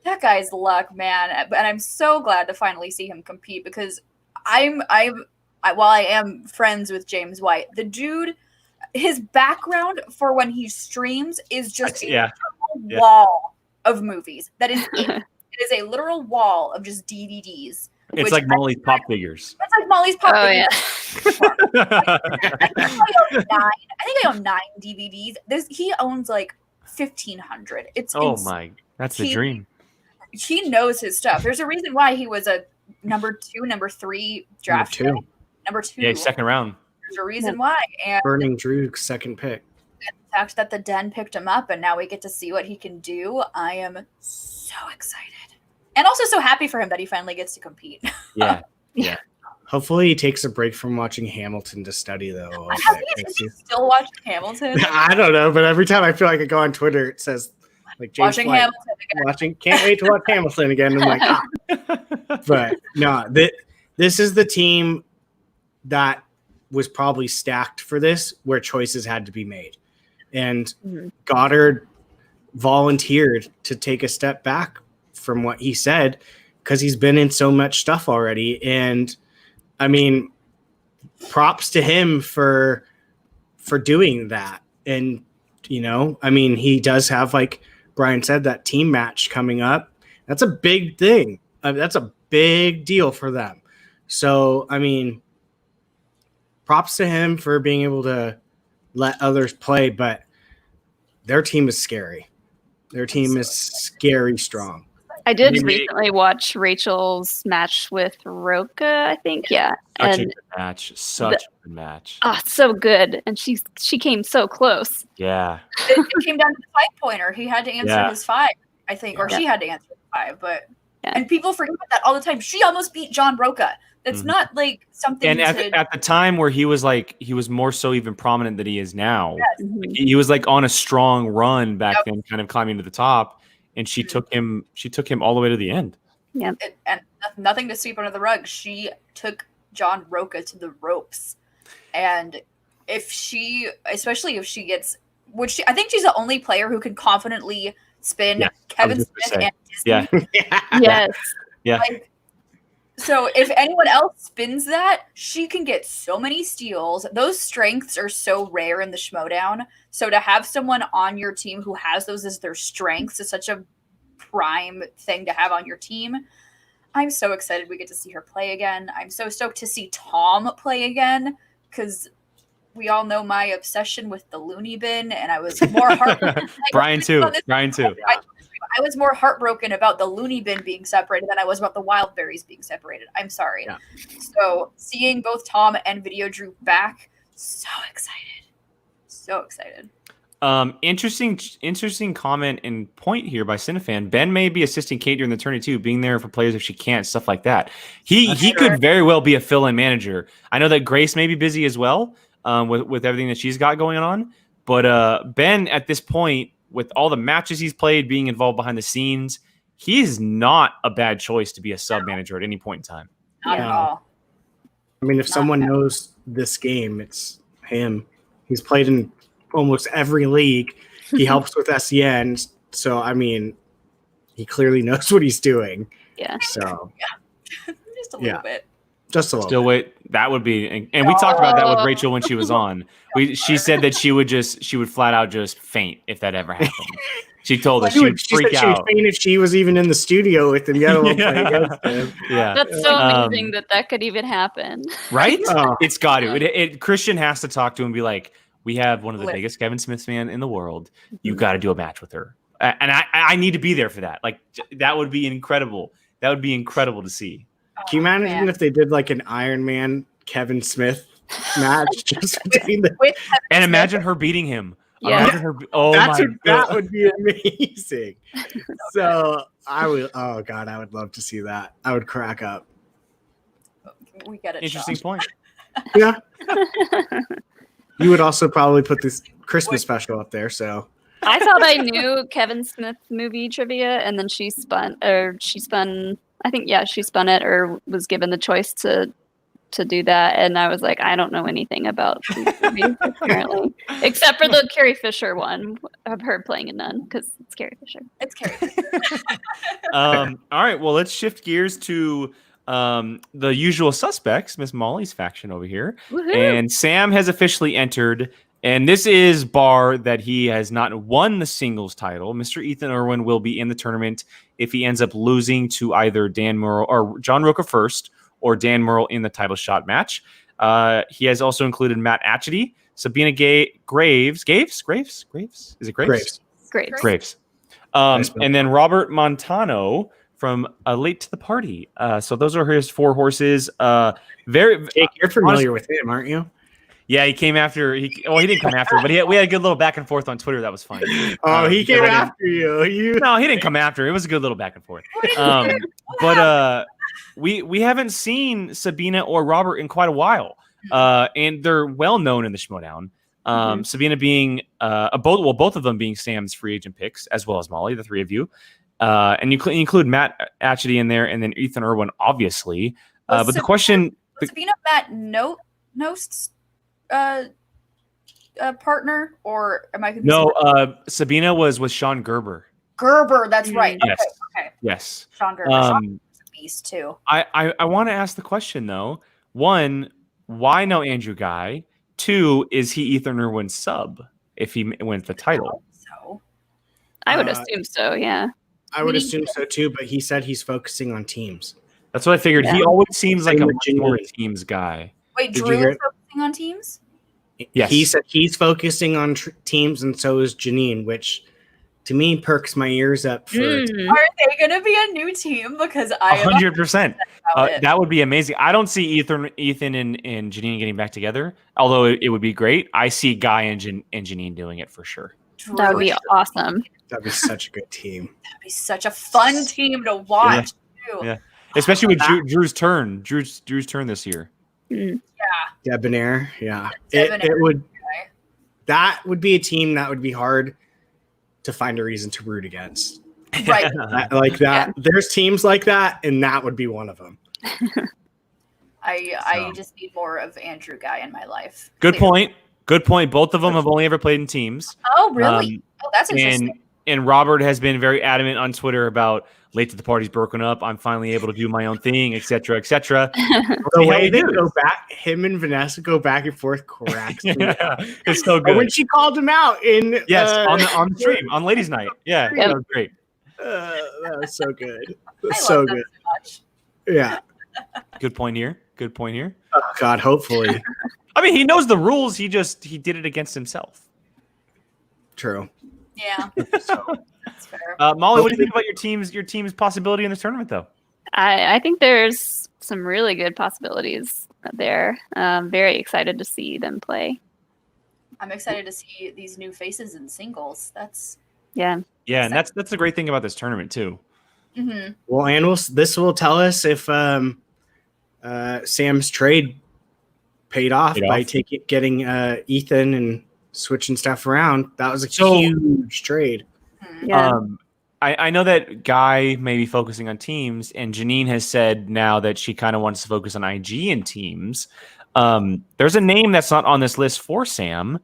that guy's luck, man. And I'm so glad to finally see him compete because while I am friends with James White, the dude, his background for when he streams is just a wall of movies. That is it. It is a literal wall of just DVDs. It's like Molly's pop figures. It's like Molly's pop figures. Yeah. I think I own 9 DVDs. He owns like 1,500. It's that's the dream. He knows his stuff. There's a reason why he was a number 2, number 3 draft. Number 2. Yeah, second round. There's a reason why. And Burning Drew's second pick. The fact that the Den picked him up and now we get to see what he can do, I am so excited. And also so happy for him that he finally gets to compete. Yeah. Hopefully he takes a break from watching Hamilton to study, though. Is he still watching Hamilton? I don't know, but every time I feel like I go on Twitter, it says, like, James watching White, Hamilton again. Can't wait to watch Hamilton again. I'm like, But no, this is the team that was probably stacked for this, where choices had to be made. And Goddard volunteered to take a step back from what he said because he's been in so much stuff already. And I mean, props to him for doing that. And, I mean, he does have, like Brian said, that team match coming up. That's a big thing. That's a big deal for them. So, I mean, props to him for being able to let others play, but their team is scary. Their team is scary strong. I did Maybe- recently watch Rachel's match with Roka, I think. Yeah. Such a And good match. Such a good match. so good. And she came so close. Yeah. It came down to the 5-pointer. He had to answer Yeah. his 5, I think, or Yeah. she had to answer the 5. But Yeah. and people forget about that all the time. She almost beat John Roca. That's Mhm. not like something. And at the time where he was more so even prominent than he is now. Yes. Mhm. He was like on a strong run back Yep. then, kind of climbing to the top, and she took him all the way to the end. And nothing to sweep under the rug. She took John Roca to the ropes, and especially if she gets, I think she's the only player who can confidently spin Yeah, Kevin just Smith gonna and Disney. Yeah. Yes. Yeah. Like, so if anyone else spins that, she can get so many steals. Those strengths are so rare in the Schmodown. So to have someone on your team who has those as their strengths is such a prime thing to have on your team. I'm so excited we get to see her play again. I'm so stoked to see Tom play again, because we all know my obsession with the loony bin, and I was more heartbroken. Brian too. I was more heartbroken about the loony bin being separated than I was about the wild berries being separated. I'm sorry. Yeah. So seeing both Tom and Video Drew back, so excited. So excited. Interesting comment and point here by Cinefan. Ben may be assisting Kate during the tourney too, being there for players if she can't, stuff like that. He could very well be a fill-in manager. I know that Grace may be busy as well, with everything that she's got going on. But Ben, at this point, with all the matches he's played, being involved behind the scenes, he is not a bad choice to be a sub manager at any point in time. Not at all. I mean, if someone knows this game, it's him. He's played in almost every league. He helps with SEN. So, I mean, he clearly knows what he's doing. Yeah. So, Just a little bit. just a little Still bit. wait, that would be, and we talked about that with Rachel when she was on. She said that she would flat out just faint if that ever happened. She told us she would freak said she would out. faint if she was even in the studio with him. Yet alone play against him. Yeah, That's so amazing that could even happen. right? Oh. It's got to. Christian has to talk to him and be like, "We have one of the biggest Kevin Smith fans in the world. You got to do a match with her." And I need to be there for that. Like, that would be incredible. That would be incredible to see. Can you imagine if they did like an Iron Man Kevin Smith match just between the And imagine her beating him. Yeah. Imagine her. Oh That's my that god. would be amazing. So I would. Oh god, I would love to see that. I would crack up. We get it. Interesting Josh. point. Yeah. You would also probably put this Christmas special up there. So I thought I knew Kevin Smith movie trivia, and then she spun I think, she spun it or was given the choice to do that. And I was like, I don't know anything about these movies, apparently, except for the Carrie Fisher one of her playing a nun, because it's Carrie Fisher. It's Carrie. All right. Well, let's shift gears to the usual suspects, Miss Molly's faction over here. Woohoo! And Sam has officially entered. And this is bar that he has not won the singles title. Mr. Ethan Irwin will be in the tournament if he ends up losing to either Dan Murrell or John Roca first, or Dan Murrell in the title shot match. He has also included Matt Atchity, Sabina Graves. Is it Graves? Graves. Great. And then Robert Montano from Late to the Party. So those are his 4 horses. Jake, you're familiar with him, aren't you? Yeah, he came after. He didn't come after, but we had a good little back and forth on Twitter. That was funny. Oh, he came because I after you. No, he didn't come after. It was a good little back and forth. But we haven't seen Sabina or Robert in quite a while, and they're well known in the Schmodown. Sabina being both of them being Sam's free agent picks, as well as Molly, the 3 of you, and you include Matt Atchity in there, and then Ethan Irwin, obviously. But the question, Sabina Matt Nost's partner, or am I confused? no, Sabina was with Sean Gerber. Gerber. That's right. Yes. Okay. Yes. Sean Gerber. Sean is a beast too. I want to ask the question though. 1, why no Andrew Guy? 2, is he Ethan Irwin's sub if he wins the title? So I would assume so, yeah. I would assume so too, but he said he's focusing on teams. That's what I figured. He Yeah. always seems like a Same much with more Janine. teams guy. wait, Did you Drew hear is it? focusing on teams. Yes. He said he's focusing on teams, and so is Janine, which to me perks my ears up for Are they going to be a new team? Because I am 100%. about it. That would be amazing. I don't see Ethan and Janine getting back together, although it would be great. I see Guy and Janine doing it for sure. That would be awesome. that'd be such a good team. That'd be such a fun team to watch. Too. Yeah. Especially with Drew's turn. Drew's turn this year. Debonair, yeah. Debonair. It would. That would be a team that would be hard to find a reason to root against. Right. Like that. There's teams like that, and that would be one of them. I just need more of Andrew Guy in my life. Good point. Both of them have only ever played in teams. Oh, really? That's interesting. And Robert has been very adamant on Twitter about late to the party's broken up. I'm finally able to do my own thing, etc., etc. The way they go back, him and Vanessa go back and forth, cracks me. It's so good. When she called him out in on the stream on Ladies' Night, that was great. That was so good. I So love that good. so much. Yeah. Good point here. Oh God, hopefully. I mean, he knows the rules. He did it against himself. True. Yeah. So, That's fair. Molly, what do you think about your team's possibility in this tournament, though? I think there's some really good possibilities there. Very excited to see them play. I'm excited to see these new faces in singles. That's Yeah. Yeah, and that's the great thing about this tournament too. mm-hmm. well, and this will tell us if Sam's trade paid off by getting Ethan and switching stuff around. That was a huge trade. Yeah. I know that Guy may be focusing on teams, and Janine has said now that she kind of wants to focus on IG and teams. There's a name that's not on this list for Sam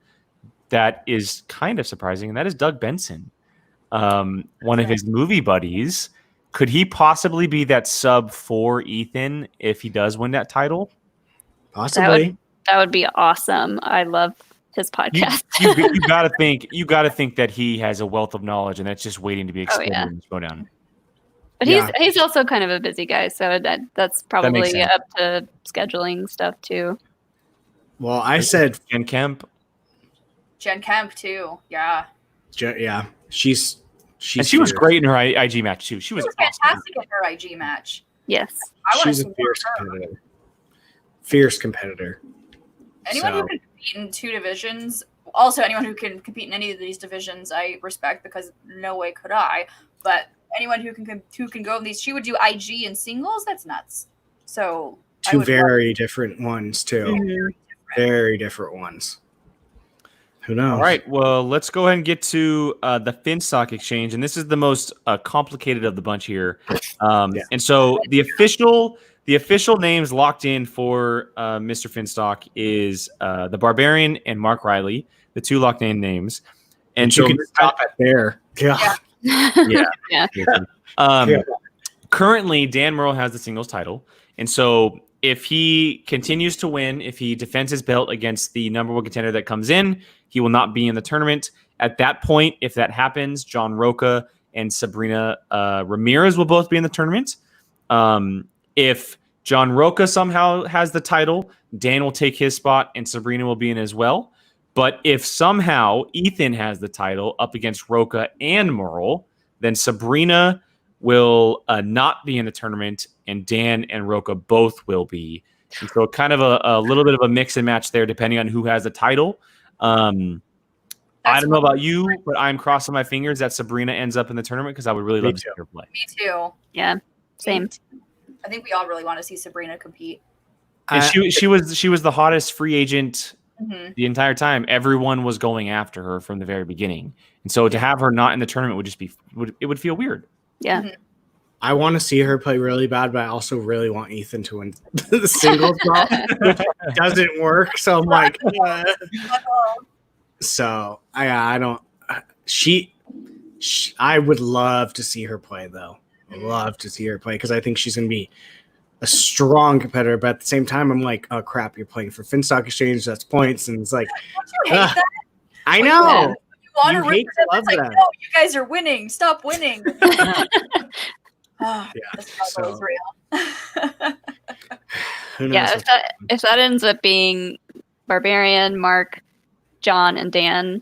that is kind of surprising, and that is Doug Benson, one of his movie buddies. Could he possibly be that sub for Ethan if he does win that title? Possibly. That would be awesome. I love his podcast. You gotta think that he has a wealth of knowledge, and that's just waiting to be explored in this showdown. But he's also kind of a busy guy, so that's probably up to scheduling stuff too. Well, I said Jen Kemp too. Yeah. Yeah, she's and she was great in her IG match too. She was fantastic in her IG match. Yes, I want to She's see a fierce competitor. Fierce competitor. Anyone who can compete in 2 divisions, also anyone who can compete in any of these divisions, I respect because no way could I. But anyone who can go in these, she would do IG and singles. That's nuts. So 2 very different ones too. Mm-hmm. Very different ones. Who knows? All right, well, let's go ahead and get to the Finstock exchange, and this is the most complicated of the bunch here. And so the official names locked in for Mr. Finstock is the Barbarian and Mark Riley, the 2 locked in names. And you can stop it there. Yeah. Currently, Dan Murrell has the singles title, and so if he continues to win, if he defends his belt against the number 1 contender that comes in, he will not be in the tournament. At that point, if that happens, John Roca and Sabrina Ramirez will both be in the tournament. If John Roca somehow has the title, Dan will take his spot and Sabrina will be in as well. But if somehow Ethan has the title up against Roca and Merle, then Sabrina will not be in the tournament, and Dan and Roca both will be. And so kind of a little bit of a mix and match there, depending on who has the title. I don't know about you, but I'm crossing my fingers that Sabrina ends up in the tournament because I would really love to see her play. Me too. Yeah, same. I think we all really want to see Sabrina compete. And she was the hottest free agent Mm-hmm. the entire time. Everyone was going after her from the very beginning, and so to have her not in the tournament would just be it would feel weird. Yeah. Mm-hmm. I want to see her play really bad, but I also really want Ethan to win the singles ball, which doesn't work. So I'm like, so I don't. I would love to see her play though. I'd love to see her play because I think she's going to be a strong competitor. But at the same time, I'm like, oh crap, you're playing for Finstock Exchange. That's points, and it's like, Don't you hate that? I know. You hate to love that. No, you guys are winning. Stop winning. This is real. Who knows? Yeah, if that ends up being Barbarian, Mark, John, and Dan,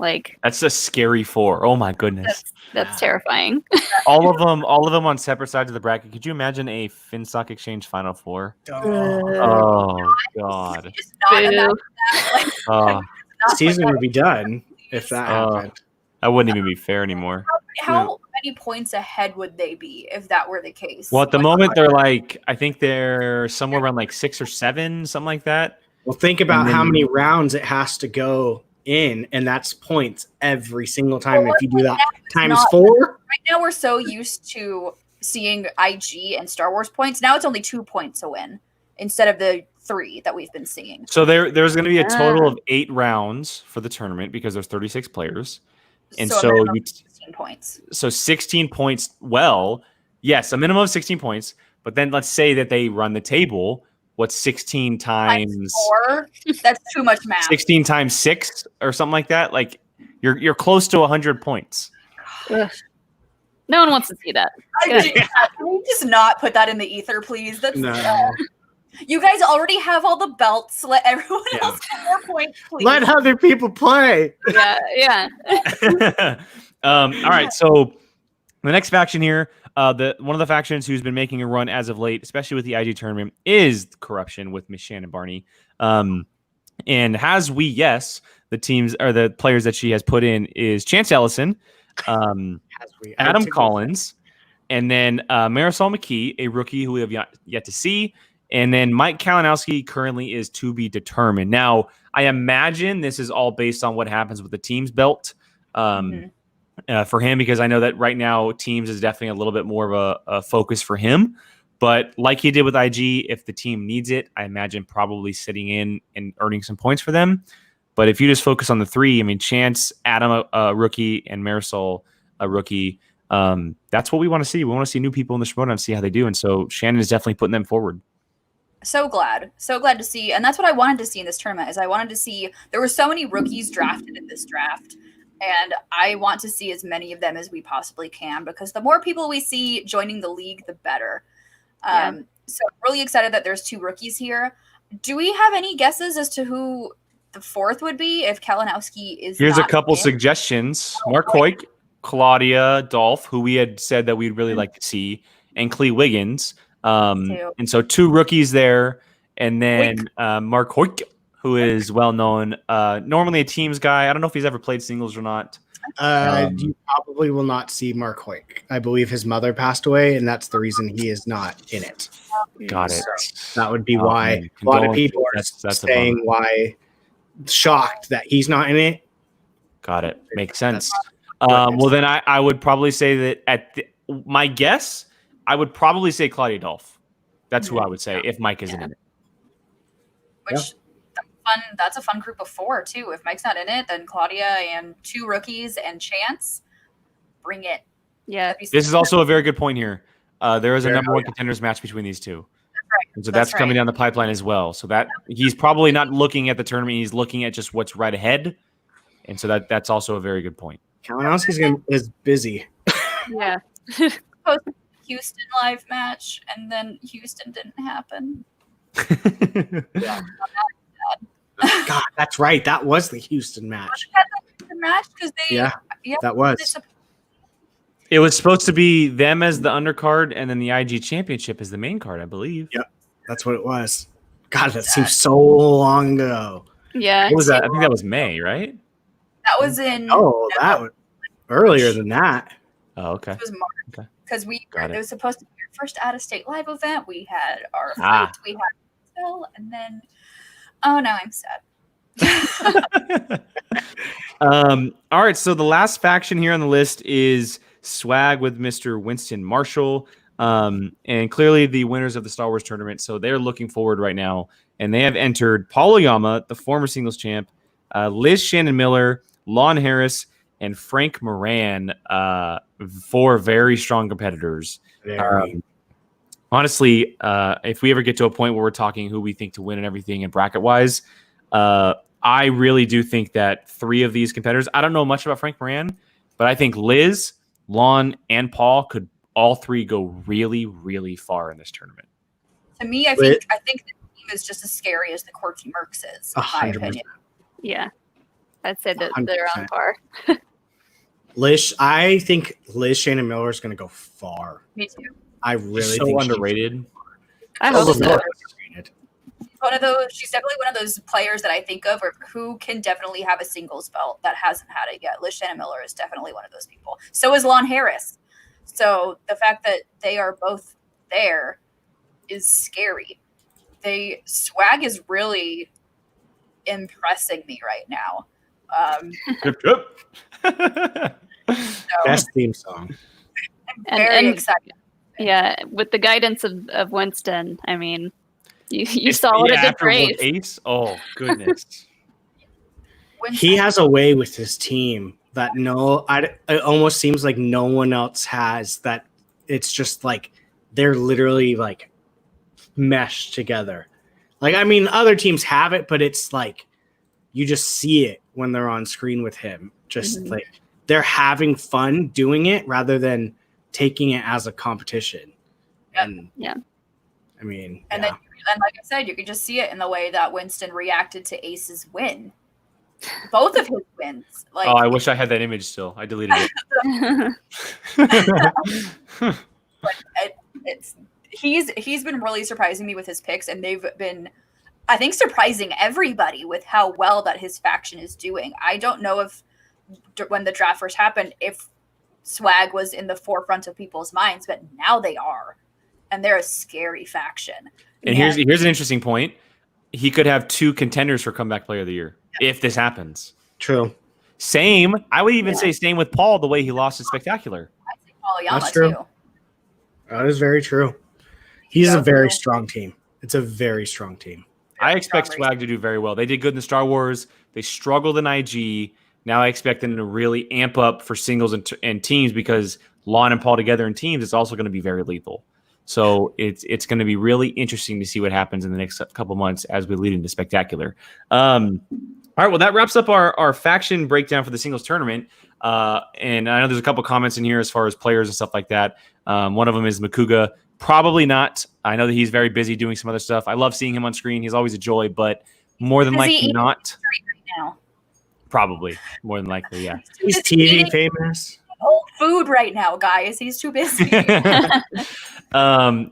Like That's a scary 4. Oh my goodness. that's terrifying. all of them on separate sides of the bracket. Could you imagine a FinStock Exchange Final 4? Oh god. Just not Boo. imagine that. Like, Oh, not Season put would be done if that Oh. happened. that wouldn't even be fair anymore. how many points ahead would they be if that were the case? Well, at the Like, moment they're like, I think they're somewhere around like 6 or 7, something like that. Well, think about And how then- many rounds it has to go in, and that's points every single time. Well, If you do that it's times not- 4, right now we're so used to seeing IG and Star Wars points. Now it's only 2 points a win instead of the 3 that we've been seeing. So there's going to be a total of 8 rounds for the tournament because there's 36 players. And a so minimum you of 16 points. So 16 points. Well, yes, a minimum of 16 points. But then let's say that they run the table. What's 16 times 4? That's too much math. 16 times 6 or something like that? Like you're close to 100 points. Ugh. No one wants to see that. Can we just not put that in the ether, please? That's no. you guys already have all the belts. Let everyone Yeah. else get more points, please. Let other people play. Yeah. All right, so the next faction here, one of the factions who's been making a run as of late, especially with the IG tournament, is Corruption with Miss Shannon Barney. And the teams or the players that she has put in is Chance Ellison, Adam Collins, and then Marisol McKee, a rookie who we have yet to see. And then Mike Kalinowski currently is to be determined. Now, I imagine this is all based on what happens with the team's belt for him, because I know that right now teams is definitely a little bit more of a focus for him. But like he did with IG, if the team needs it, I imagine probably sitting in and earning some points for them. But if you just focus on the 3, I mean, Chance, Adam, a rookie, and Marisol, a rookie, that's what we want to see. We want to see new people in the Shimoda and see how they do. And so Shannon is definitely putting them forward. So glad to see, and that's what I wanted to see in this tournament. Is I wanted to see there were so many rookies drafted in this draft, and I want to see as many of them as we possibly can, because the more people we see joining the league, the better. So I'm really excited that there's 2 rookies here. Do we have any guesses as to who the 4th would be if Kalinowski is? Here's a not couple in? suggestions: Mark Hoyk, Claudia Dolph, who we had said that we'd really like to see, and Clee Wiggins. And so 2 rookies there, and then Mark Hoyk, who is well known, normally a teams guy. I don't know if he's ever played singles or not. You probably will not see Mark Hoyk. I believe his mother passed away, and that's the reason he is not in it. Got it. That would be Oh, why man. a lot of people are That's a saying bummer. why shocked that he's not in it. Got it. Makes sense. That's- Well, then I would probably say that my guess, I would probably say Claudia Dolph. That's who I would say if Mike isn't in it. Which that's a fun group of 4 too. If Mike's not in it, then Claudia and 2 rookies and Chance, bring it. Yeah. This is also a very good point here. There is a Yeah, number 1 contenders match between these 2. Right. And so that's coming down the pipeline as well. So that he's probably not looking at the tournament. He's looking at just what's right ahead. And so that's also a very good point. Kalinowski is busy. Yeah. Houston live match, and then Houston didn't happen. God, that's right. That was the Houston match. The match because they That was. It was supposed to be them as the undercard and then the IG championship as the main card, I believe. Yep. That's what it was. God, that seems so long ago. Yeah. What was that? I think that was May, right? That was in That was earlier than that. Oh, okay. it was March Okay. because Got it it. was supposed to be our first out of state live event. We had our Ah. fight, we had Phil, and then now I'm sad. All right, so the last faction here on the list is Swag with Mr. Winston Marshall. And clearly the winners of the Star Wars tournament. So they're looking forward right now. And they have entered Paul Oyama, the former singles champ, Liz Shannon Miller, Lon Harris, and Frank Moran, 4 very strong competitors. Honestly, if we ever get to a point where we're talking who we think to win and everything and bracket-wise, I really do think that 3 of these competitors, I don't know much about Frank Moran, but I think Liz, Lon, and Paul could all 3 go really, really far in this tournament. To me, I think the team is just as scary as the Quirky Mercs is, in my 100%. opinion. Yeah. I'd say that they're on 100%. par. I think Liz Shannon Miller is going to go far. Me too. I She's really so think underrated. I hope so. underrated. She's definitely one of those players that I think of who can definitely have a singles belt that hasn't had it yet. Liz Shannon Miller is definitely one of those people. So is Lon Harris. So the fact that they are both there is scary. Swag is really impressing me right now. So Best theme song. I'm very excited. Yeah, with the guidance of Winston, I mean, you saw what it did for Ace. Ace. Oh goodness. He has a way with his team that it almost seems like no one else has. That it's just like they're literally like meshed together. Like, I mean, other teams have it, but it's like you just see it when they're on screen with him. Just like they're having fun doing it rather than taking it as a competition. Yep. And yeah, I mean, and then like I said, you could just see it in the way that Winston reacted to Ace's win. Both of his wins. Like, I wish I had that image still. I deleted it. He's been really surprising me with his picks, and they've been, I think, surprising everybody with how well that his faction is doing. I don't know if when the draft first happened, if Swag was in the forefront of people's minds, but now they are, and they're a scary faction. And here's an interesting point. He could have 2 contenders for comeback player of the year if this happens. true. Same. I would even say same with Paul, the way he lost his spectacular. I think Paul That's true. too. That is very true. He's a very strong team. It's a very strong team. I expect Swag to do very well. They did good in the Star Wars. They struggled in IG. Now I expect them to really amp up for singles and teams, because Lon and Paul together in teams is also going to be very lethal. So it's going to be really interesting to see what happens in the next couple months as we lead into Spectacular. All right, well, that wraps up our faction breakdown for the singles tournament. And I know there's a couple comments in here as far as players and stuff like that. One of them is Makuga. Probably not. I know that he's very busy doing some other stuff. I love seeing him on screen. He's always a joy, but more than likely not. Right now. Probably. More than likely, yeah. He's TV famous. Old food right now, guys. He's too busy.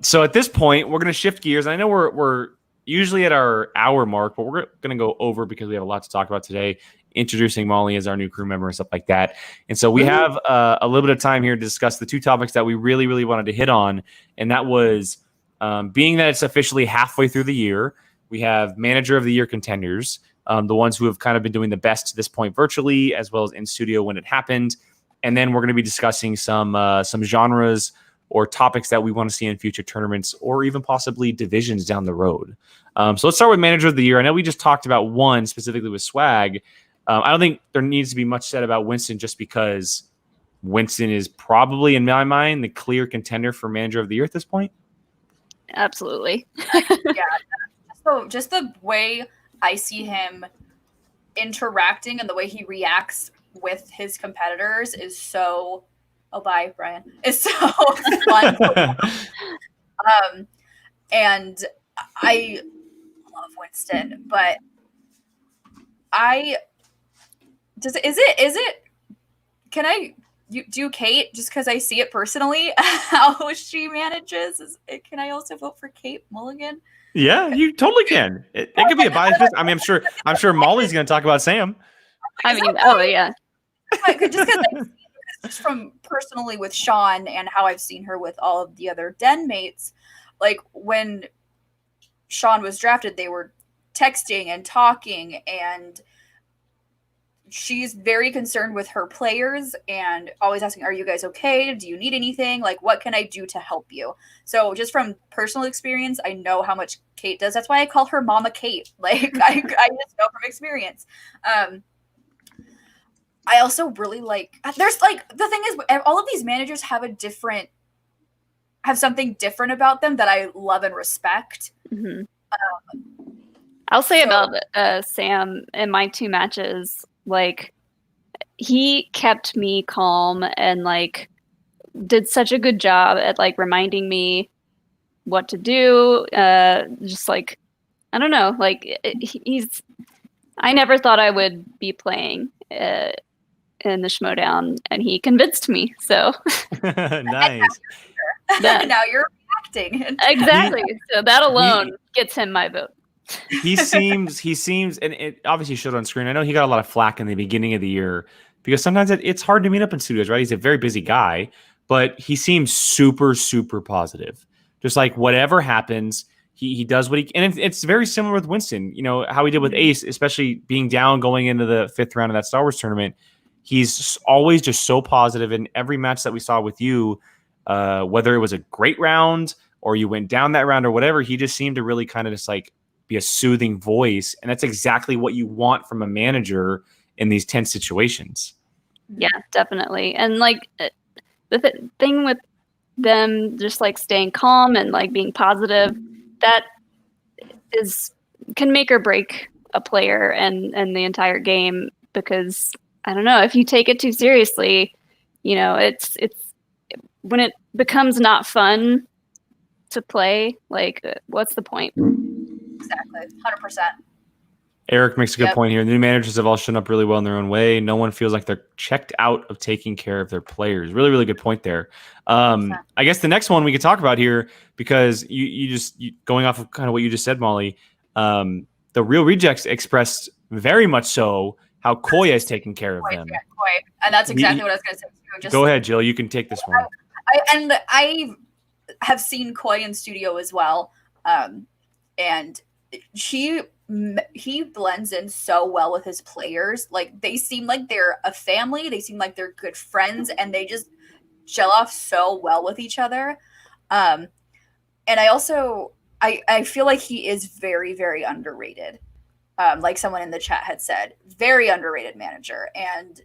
So at this point, we're going to shift gears. I know we're usually at our hour mark, but we're going to go over because we have a lot to talk about today, introducing Molly as our new crew member and stuff like that. And so we have a little bit of time here to discuss the 2 topics that we really, really wanted to hit on. And that was being that it's officially halfway through the year, we have Manager of the Year contenders, the ones who have kind of been doing the best to this point virtually, as well as in studio when it happened. And then we're going to be discussing some genres or topics that we want to see in future tournaments, or even possibly divisions down the road. So let's start with Manager of the Year. I know we just talked about one specifically with Swag. I don't think there needs to be much said about Winston, just because Winston is probably, in my mind, the clear contender for Manager of the Year at this point. Absolutely. Yeah. So just the way I see him interacting and the way he reacts with his competitors is so. Oh, bye, Brian. It's so fun. And I love Winston, but can I do Kate just because I see it personally how she manages? Can I also vote for Kate Mulligan? Yeah, you totally can. It could be a bias. I mean, I'm sure Molly's going to talk about Sam. I mean, oh yeah. Just from personally with Sean and how I've seen her with all of the other den mates, like when Sean was drafted, they were texting and talking, and she's very concerned with her players and always asking, are you guys okay? Do you need anything? Like, what can I do to help you? So just from personal experience, I know how much Kate does. That's why I call her Mama Kate. Like, I just know from experience. I also really there's like, the thing is, all of these managers have something different about them that I love and respect. Mm-hmm. I'll say about Sam in my 2 matches, like, he kept me calm and like did such a good job at like reminding me what to do. Just like, I don't know, like I never thought I would be playing in the Schmodown, and he convinced me. So Nice. Now you're reacting. Exactly. So that alone gets him my vote. He seems, and it obviously showed on screen. I know he got a lot of flack in the beginning of the year because sometimes it's hard to meet up in studios, right? He's a very busy guy, but he seems super, super positive. Just like whatever happens, he does what he can. And it's very similar with Winston, you know, how he did with Ace, especially being down going into the 5th round of that Star Wars tournament. He's always just so positive in every match that we saw with you, whether it was a great round or you went down that round or whatever, he just seemed to really kind of just like be a soothing voice. And that's exactly what you want from a manager in these tense situations. Yeah, definitely. And like the thing with them just like staying calm and like being positive, that can make or break a player and the entire game, because I don't know, if you take it too seriously, you know, it's when it becomes not fun to play, like what's the point? Exactly. 100%. Eric makes a good point here. The new managers have all shown up really well in their own way. No one feels like they're checked out of taking care of their players. Really, really good point there. I guess the next one we could talk about here, because you going off of kind of what you just said, Molly, the Real Rejects expressed very much so how Koya is taking care of them. Yeah, Koya. And that's exactly what I was going to say. Go ahead, Jill. You can take this one. I have seen Koya in studio as well. And he blends in so well with his players. Like, they seem like they're a family. They seem like they're good friends, and they just gel off so well with each other. And I also, I feel like he is very, very underrated. Like someone in the chat had said, very underrated manager. And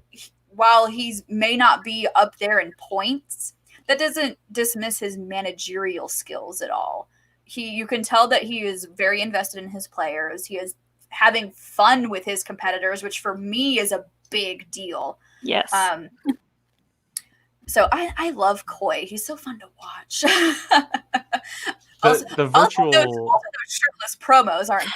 while he may not be up there in points, that doesn't dismiss his managerial skills at all. You can tell that he is very invested in his players. He is having fun with his competitors, which for me is a big deal. Yes. So I love Koi. He's so fun to watch. The virtual those shirtless promos aren't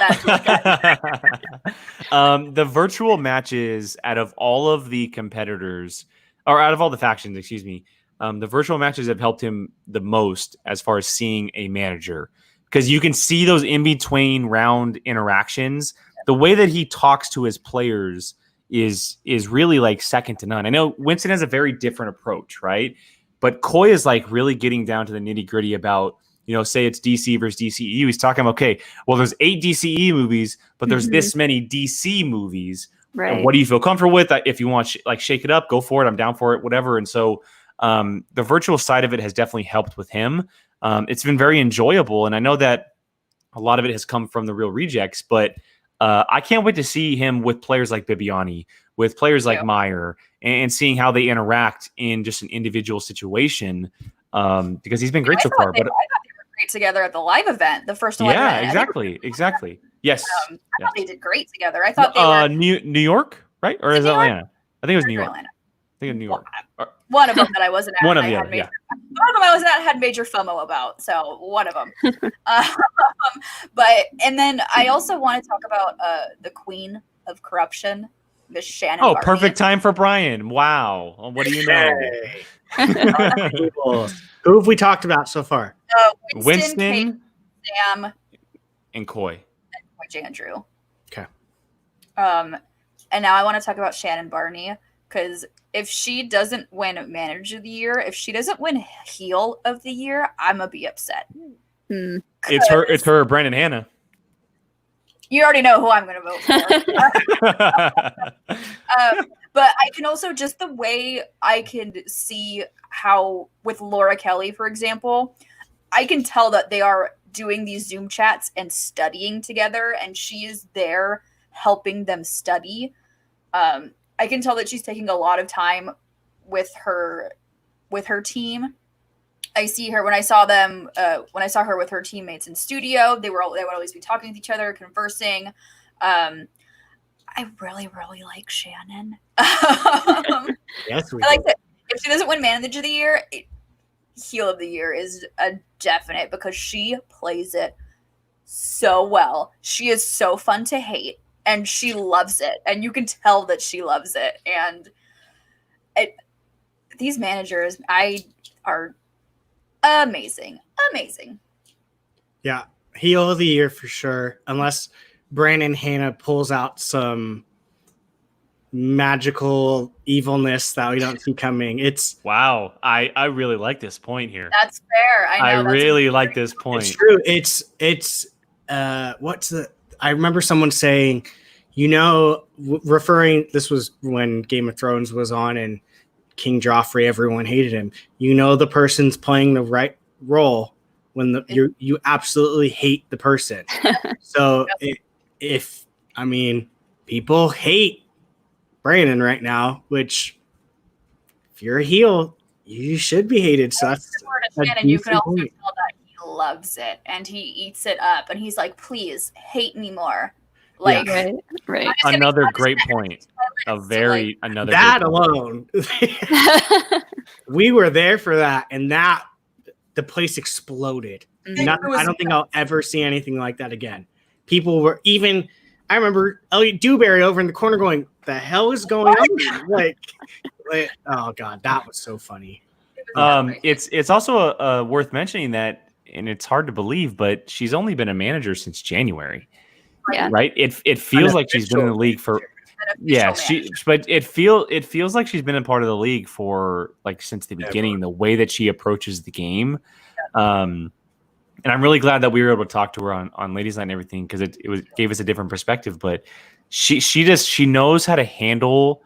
bad. The virtual matches out of all of the competitors, or out of all the factions, excuse me, the virtual matches have helped him the most as far as seeing a manager, because you can see those in between round interactions. The way that he talks to his players is really like second to none. I know Winston has a very different approach, right? But Koi is like really getting down to the nitty gritty about, you know, say it's DC versus DCEU. He's talking about, okay, well, there's 8 DCE movies, but there's this many DC movies. Right. And what do you feel comfortable with? If you want like shake it up, go for it. I'm down for it, whatever. And so the virtual side of it has definitely helped with him. It's been very enjoyable. And I know that a lot of it has come from the Real Rejects, but I can't wait to see him with players like Bibiani, with players like Meyer, and seeing how they interact in just an individual situation, because he's been great so far. But I thought they were great together at the live event, the first one. Yeah, exactly. Yes. I thought they did great together. I thought they were New York, right? Or is it Atlanta? I think it was New York. Atlanta. I think it was New York. One of them that I wasn't at. One of the other, yeah. One of them I was at had major FOMO about, so one of them. And then I also want to talk about the Queen of Corruption, Miss Shannon. Oh, Barney. Perfect time for Brian. Wow. What do you know? Who have we talked about so far? Winston, Kate, Sam, and Koi. And Andrew. Okay. And now I want to talk about Shannon Barney, because if she doesn't win Manager of the Year, if she doesn't win Heel of the Year, I'm gonna be upset. It's her, Brandon Hanna. You already know who I'm gonna vote for. But I can also, just the way I can see how with Laura Kelly, for example, I can tell that they are doing these Zoom chats and studying together, and she is there helping them study. I can tell that she's taking a lot of time with her team. I see her when I saw her with her teammates in studio. They would always be talking with each other, conversing. I really, really like Shannon. Yes, I like that. If she doesn't win Manager of the Year, Heel of the Year is a definite, because she plays it so well. She is so fun to hate. and she loves it, and you can tell that she loves it. And these managers, are amazing. Yeah, heel of the year for sure, unless Brandon Hanna pulls out some magical evilness that we don't see coming. It's Wow, I really like this point here. That's fair. I know. really like this point. It's true. It's what's the? I remember someone saying, referring. This was when Game of Thrones was on and King Joffrey. Everyone hated him. The person's playing the right role when you absolutely hate the person. So people hate Brandon right now, which if you're a heel, you should be hated. So that's and you can also tell that he loves it and he eats it up and he's like, please hate me more. Like, right. Another great point. Another that great alone. We were there for that, and the place exploded. I don't think I'll ever see anything like that again. People were I remember Elliot Dewberry over in the corner going, "The hell is going on?" Like, oh god, that was so funny. It's also worth mentioning that, and it's hard to believe, but she's only been a manager since January. Yeah. Right. It feels like she's been in the league for. Yeah, but it feels like she's been a part of the league for like since the beginning. The way that she approaches the game, and I'm really glad that we were able to talk to her on Ladies Night and everything because it gave us a different perspective. But she knows how to handle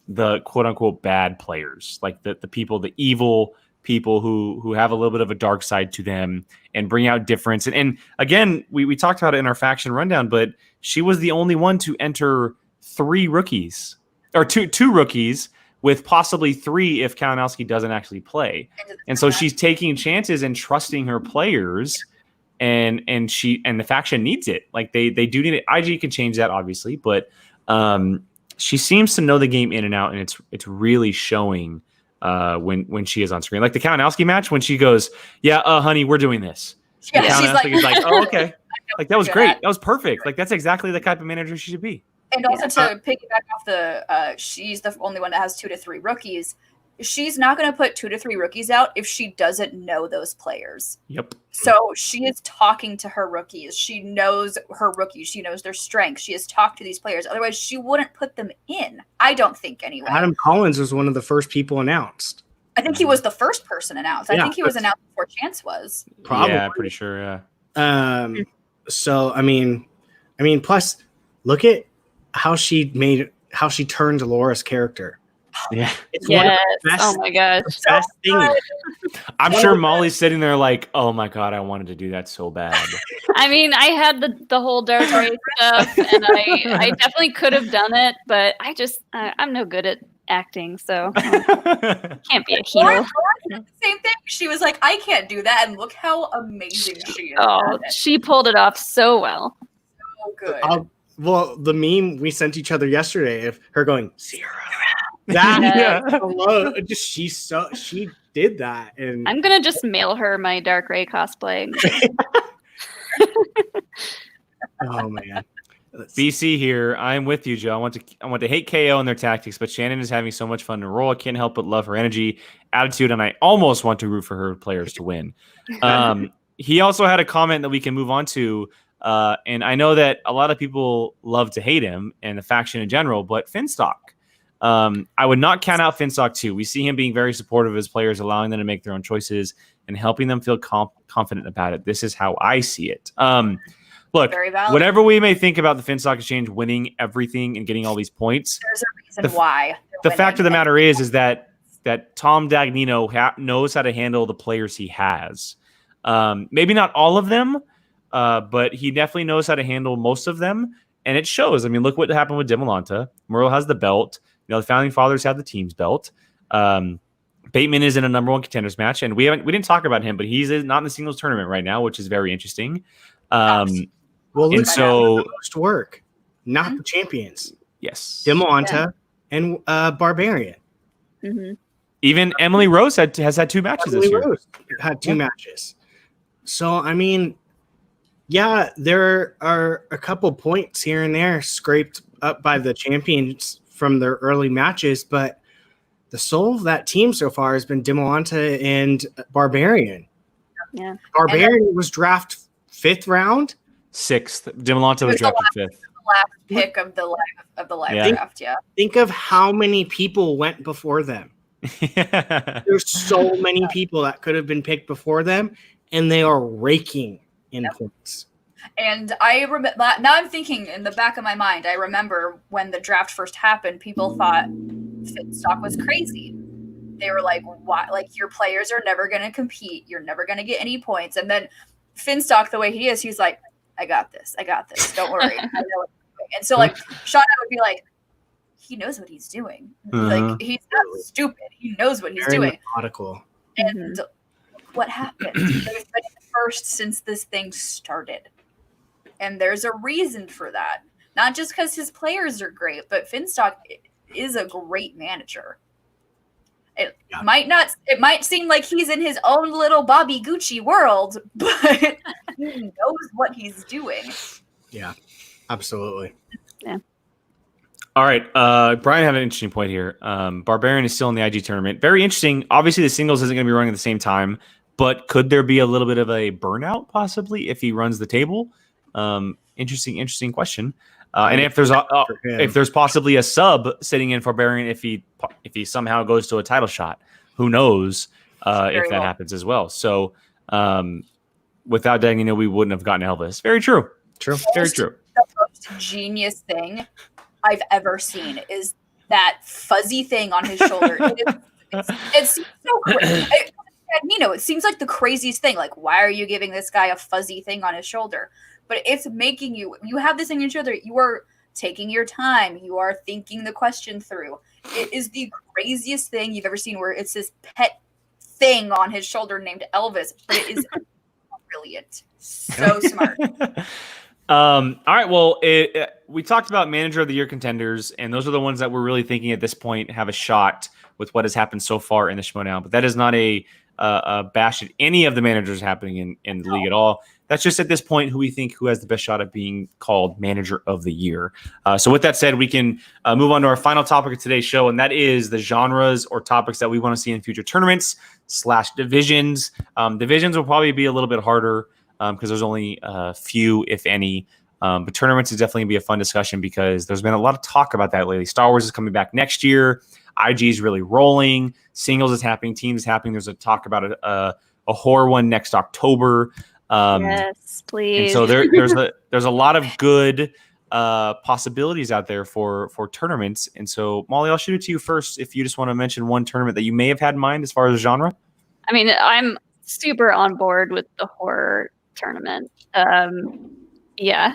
the quote unquote bad players, like the people, the evil people who have a little bit of a dark side to them and bring out difference. And again, we talked about it in our faction rundown, but she was the only one to enter 3 rookies or two rookies with possibly 3 if Kalinowski doesn't actually play. And so she's taking chances and trusting her players and the faction needs it. Like they do need it. IG can change that obviously, but she seems to know the game in and out, and it's really showing when she is on screen. Like the Kalinowski match when she goes, "Yeah, honey, we're doing this." Yeah, Kalinowski is like, "Oh, okay." Like that was great. That was perfect. Like that's exactly the type of manager she should be. And also to piggyback off the, she's the only one that has 2 to 3 rookies. She's not going to put 2 to 3 rookies out if she doesn't know those players. Yep. So she is talking to her rookies. She knows her rookies. She knows their strengths. She has talked to these players. Otherwise, she wouldn't put them in. I don't think anyway. Adam Collins was one of the first people announced. I think he was the first person announced. I think he was announced before Chance was. Probably. Yeah, pretty sure. Yeah. So plus look at how she turned Laura's character. Yeah. It's one of the best, oh my gosh. best thing. I'm sure Molly's sitting there like, oh my God, I wanted to do that so bad. I mean, I had the whole Dark Race stuff, and I definitely could have done it, but I'm no good at acting, so can't be a heel. Laura did the same thing. She was like, I can't do that, and look how amazing she is. Oh, she pulled it off so well. So good. Well, the meme we sent each other yesterday of her going, Sierra. That she did that, and I'm gonna just mail her my Dark Ray cosplay. Oh man. BC here. I'm with you, Joe. I want to hate KO and their tactics, but Shannon is having so much fun in a role. I can't help but love her energy, attitude, and I almost want to root for her players to win. He also had a comment that we can move on to, and I know that a lot of people love to hate him and the faction in general, but Finstock. I would not count out Finstock too. We see him being very supportive of his players, allowing them to make their own choices and helping them feel confident about it. This is how I see it. Look, whatever we may think about the Finstock Exchange winning everything and getting all these points, there's a reason why. The fact of the matter is that Tom Dagnino knows how to handle the players he has. Maybe not all of them, but he definitely knows how to handle most of them, and it shows. I mean, look what happened with Demolanta. Murrow has the belt. The Founding Fathers have the team's belt. Bateman is in a number 1 contenders match, and we didn't talk about him, but he's not in the singles tournament right now, which is very interesting. Well, and so most work, not the champions. Yes, Demolanta and Barbarian. Mm-hmm. Even Emily Rose has had 2 matches this year. Rose had 2 matches. So I mean, Yeah, there are a couple points here and there scraped up by the champions from their early matches, but the soul of that team so far has been Demolanta and Barbarian. Yeah. Barbarian was drafted 5th round. 6th. Demolanta was drafted 5th. Last pick of the live Yeah. draft. Yeah. Think of how many people went before them. There's so many people that could have been picked before them, and they are raking in points. And I remember now. I'm thinking in the back of my mind. I remember when the draft first happened, people thought Finstock was crazy. They were like, "Why? Like your players are never going to compete. You're never going to get any points." And then Finstock, the way he is, he's like, "I got this. Don't worry. I know what I'm doing." And so like Shauna would be like, "He knows what he's doing. Like he's not stupid. He knows what he's doing." Methodical. And what happened? There's been the first since this thing started. And there's a reason for that. Not just because his players are great, but Finstock is a great manager. It might seem like he's in his own little Bobby Gucci world, but he knows what he's doing. Yeah, absolutely. Yeah. All right. Brian had an interesting point here. Barbarian is still in the IG tournament. Very interesting. Obviously, the singles isn't going to be running at the same time, but could there be a little bit of a burnout possibly if he runs the table? Interesting question. And if there's possibly a sub sitting in for Barbarian if he somehow goes to a title shot, who knows if that happens as well. So without Dang, we wouldn't have gotten Elvis. Very true. Very true. The most genius thing I've ever seen is that fuzzy thing on his shoulder. It seems so crazy. It seems like the craziest thing. Like, why are you giving this guy a fuzzy thing on his shoulder? But it's making you have this thing on your shoulder. You are taking your time. You are thinking the question through. It is the craziest thing you've ever seen where it's this pet thing on his shoulder named Elvis, but it is brilliant. So smart. All right. Well, we talked about manager of the year contenders, and those are the ones that we're really thinking at this point have a shot with what has happened so far in the Schmoedown. But that is not a bash at any of the managers happening in the league at all. That's just at this point who we think who has the best shot at being called manager of the year. So with that said, we can move on to our final topic of today's show, and that is the genres or topics that we want to see in future tournaments / divisions. Divisions will probably be a little bit harder because there's only a few, if any. But tournaments is definitely going to be a fun discussion because there's been a lot of talk about that lately. Star Wars is coming back next year. IG is really rolling. Singles is happening. Teams is happening. There's a talk about a horror one next October. Yes, please. And so there's a lot of good possibilities out there for tournaments. And so, Molly, I'll shoot it to you first if you just want to mention one tournament that you may have had in mind as far as genre. I mean, I'm super on board with the horror tournament. Yeah.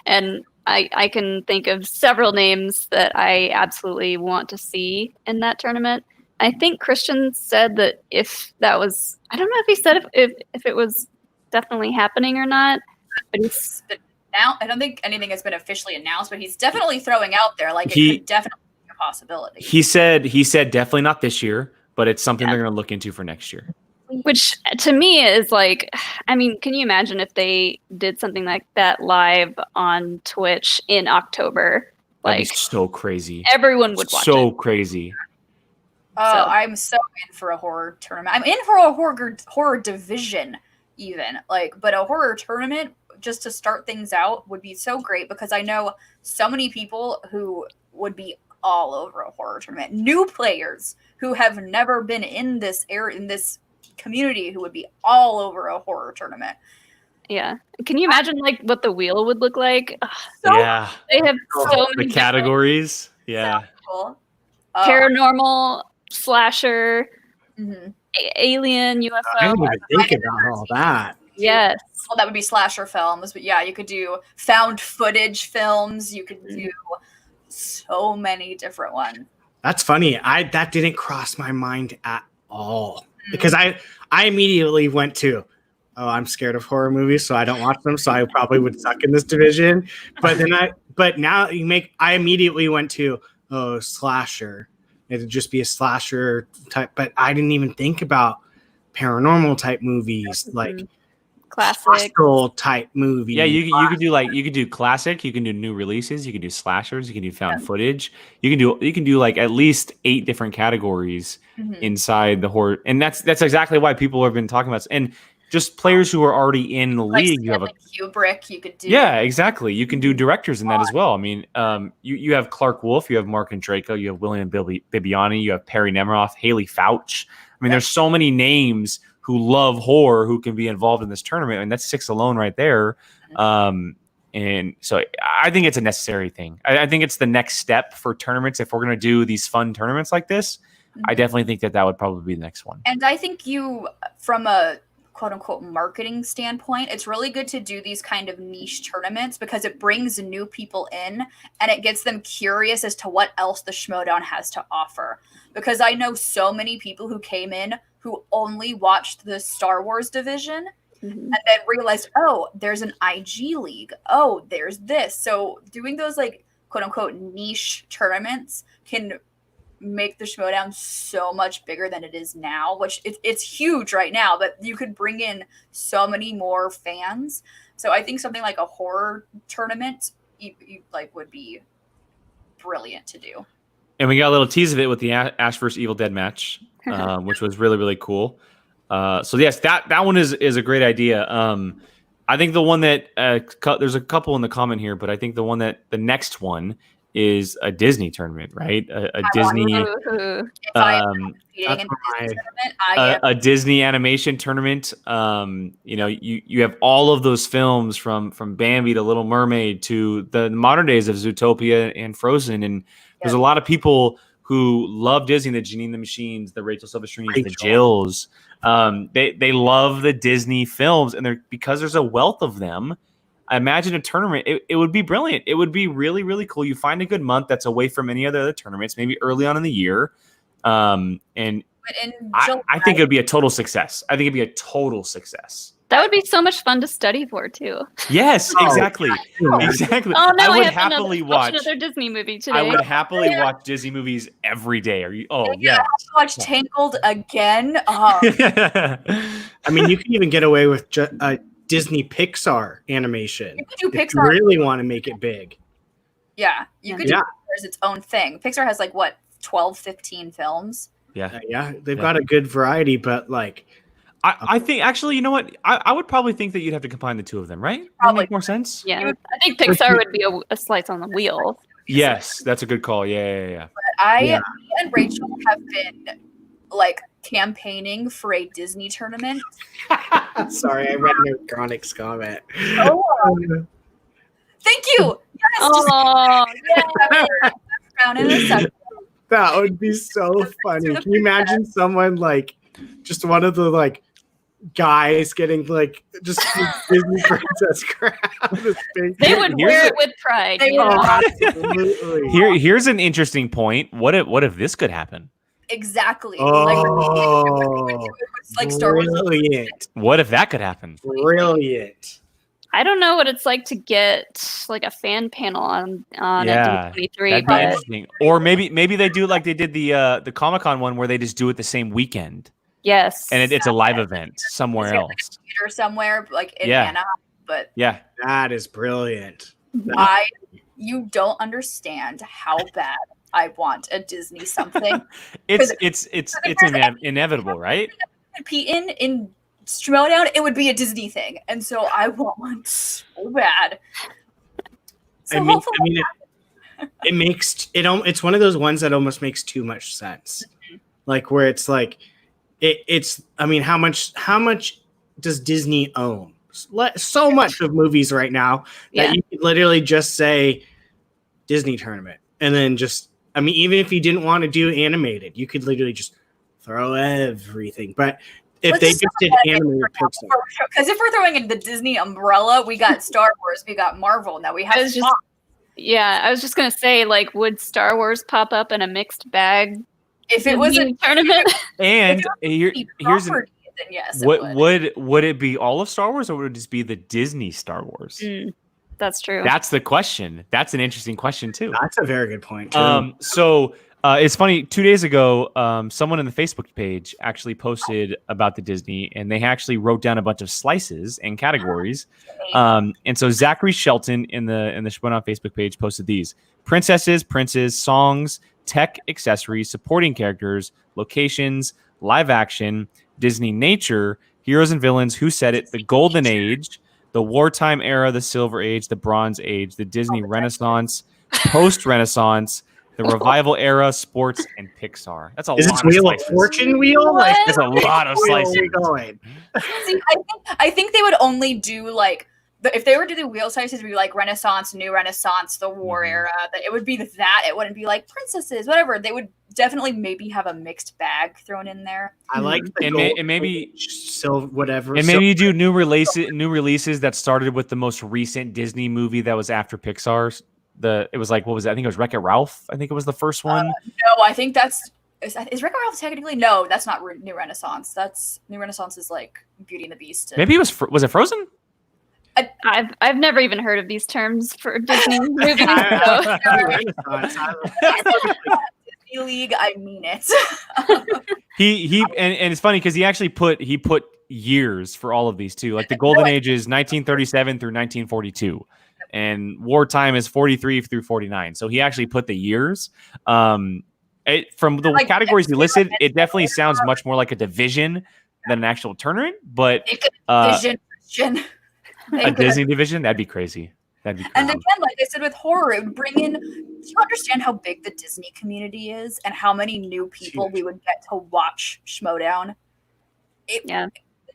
And I can think of several names that I absolutely want to see in that tournament. I think Christian said that if that was, I don't know if he said if it was definitely happening or not, but now I don't think anything has been officially announced, but he's definitely throwing out there like it could definitely be a possibility. He said definitely not this year, but it's something they're going to look into for next year. Which to me is like, I mean, can you imagine if they did something like that live on Twitch in October? That'd be so crazy. Everyone would watch it. So crazy. Oh, I'm so in for a horror tournament. I'm in for a horror division even. But a horror tournament just to start things out would be so great because I know so many people who would be all over a horror tournament. New players who have never been in this community who would be all over a horror tournament. Yeah. Can you imagine what the wheel would look like? Yeah. They have so many categories. Yeah. So cool. Paranormal, slasher, alien, UFO. I didn't even think about all that. Yes. Well, that would be slasher films, but yeah, you could do found footage films. You could do so many different ones. That's funny. That didn't cross my mind at all because I immediately went to, I'm scared of horror movies, so I don't watch them. So I probably would suck in this division. But then I immediately went to, slasher. It'd just be a slasher type, but I didn't even think about paranormal type movies like classic. hostile type movie. Yeah, you could do classic, you can do new releases, you can do slashers, you can do found footage, you can do like at least 8 different categories inside the horror, and that's exactly why people have been talking about this. And just players who are already in the league, you have a Kubrick, you could do. Yeah, exactly. You can do directors in that as well. I mean, you have Clark Wolf, you have Mark Draco, you have William Bibiani, you have Perry Nemiroff, Haley Fouch. I mean, there's so many names who love horror who can be involved in this tournament, and that's 6 alone right there. And so I think it's a necessary thing. I think it's the next step for tournaments. If we're going to do these fun tournaments like this, I definitely think that would probably be the next one. And I think from a quote unquote marketing standpoint, it's really good to do these kind of niche tournaments because it brings new people in and it gets them curious as to what else the Schmodown has to offer. Because I know so many people who came in who only watched the Star Wars division and then realized, oh, there's an IG league. Oh, there's this. So doing those like quote unquote niche tournaments can make the Schmodown so much bigger than it is now, which it's huge right now, but you could bring in so many more fans. So I think something like a horror tournament you like would be brilliant to do. And we got a little tease of it with the Ash vs. Evil Dead match, which was really, really cool. So yes, that one is a great idea. I think the one that there's a couple in the comment here, but I think the next one is a Disney tournament, right? A Disney animation tournament. You have all of those films from Bambi to Little Mermaid to the modern days of Zootopia and Frozen, and there's a lot of people who love Disney, the Janine the Machines, the Rachel Silvestrines, the Jills. They love the Disney films, and because there's a wealth of them. I imagine a tournament, it would be brilliant. It would be really, really cool. You find a good month that's away from any other tournaments, maybe early on in the year. I think it would be a total success. I think it'd be a total success. That would be so much fun to study for, too. Yes, exactly. Exactly. Oh, no, I would happily watch another Disney movie today. I would happily watch Disney movies every day. Yeah. Watch Tangled again. I mean, you can even get away with Disney Pixar animation. You could do Pixar. If you really want to make it big. Yeah, you could do Pixar as its own thing. Pixar has 12, 15 films. Yeah, they've got a good variety, but I think actually, you know what? I would probably think that you'd have to combine the two of them, right? Would make more sense. Yeah, I think Pixar would be a slice on the wheel. Yes, that's a good call. Yeah. But me and Rachel have been campaigning for a Disney tournament. Sorry, I read an Chronic's comment. Thank you. Yes. That would be so funny. Can you imagine someone just one of the guys getting just Disney princess crown? They would wear it with pride. Absolutely. Here's an interesting point. What if this could happen? Exactly. Star Wars. Brilliant. What if that could happen? Brilliant. I don't know what it's like to get a fan panel on at D23. That'd be interesting. Or maybe they do like they did the Comic-Con one where they just do it the same weekend. Yes. And it's a live event somewhere else. Or somewhere in Anaheim. But that is brilliant. You don't understand how bad I want a Disney something. it's inevitable, right? Compete in Schmodown, it would be a Disney thing, and so I want one so bad. So it makes it. It's one of those ones that almost makes too much sense, where it's it's. I mean, how much does Disney own? So much of movies right now that you could literally just say Disney tournament, and then just. I mean, even if you didn't want to do animated, you could literally just throw everything. But if they just did animated Pixar, because if we're throwing in the Disney umbrella, we got Star Wars, we got Marvel. Now we have. I was just gonna say, would Star Wars pop up in a mixed bag if it was a tournament? And here's then yes. Would it be all of Star Wars, or would it just be the Disney Star Wars? That's true. That's the question. That's an interesting question too. That's a very good point too. So It's funny. 2 days ago, someone in the Facebook page actually posted about the Disney, and they actually wrote down a bunch of slices and categories. And so Zachary Shelton in the Shmodown Facebook page posted these: princesses, princes, songs, tech, accessories, supporting characters, locations, live action, Disney nature, heroes and villains, who said it, the golden age, the wartime era, the silver age, the bronze age, the Disney Renaissance, post-Renaissance, the revival era, sports, and Pixar. That's a Is lot this of Wheel slices. of Fortune wheel? What? Like, That's a lot of where are slices. we going? See, I think they would only do like if they were to do wheel slices, it would be like Renaissance, New Renaissance, the War era. That it would be that. It wouldn't be like princesses, whatever. They would definitely maybe have a mixed bag thrown in there. I like the And maybe silver, whatever. And maybe you do new releases that started with the most recent Disney movie that was after Pixar's. It was like, what was it? I think it was Wreck-It Ralph. I think it was the first one. No, I think is Wreck-It Ralph technically? No, that's not New Renaissance. That's New Renaissance is like Beauty and the Beast. Maybe it was it Frozen? I've never even heard of these terms for Disney movies. So. Disney League, I mean it. And it's funny because he actually put years for all of these too. Like the golden age is 1937 through 1942. And wartime is 43 through 49. So he actually put the years. From the categories he listed, it definitely sounds much more like a division than an actual tournament. But a Disney division, that'd be crazy. And again, like I said with horror, it would bring in. Do you understand how big the Disney community is and how many new people we would get to watch Schmodown? The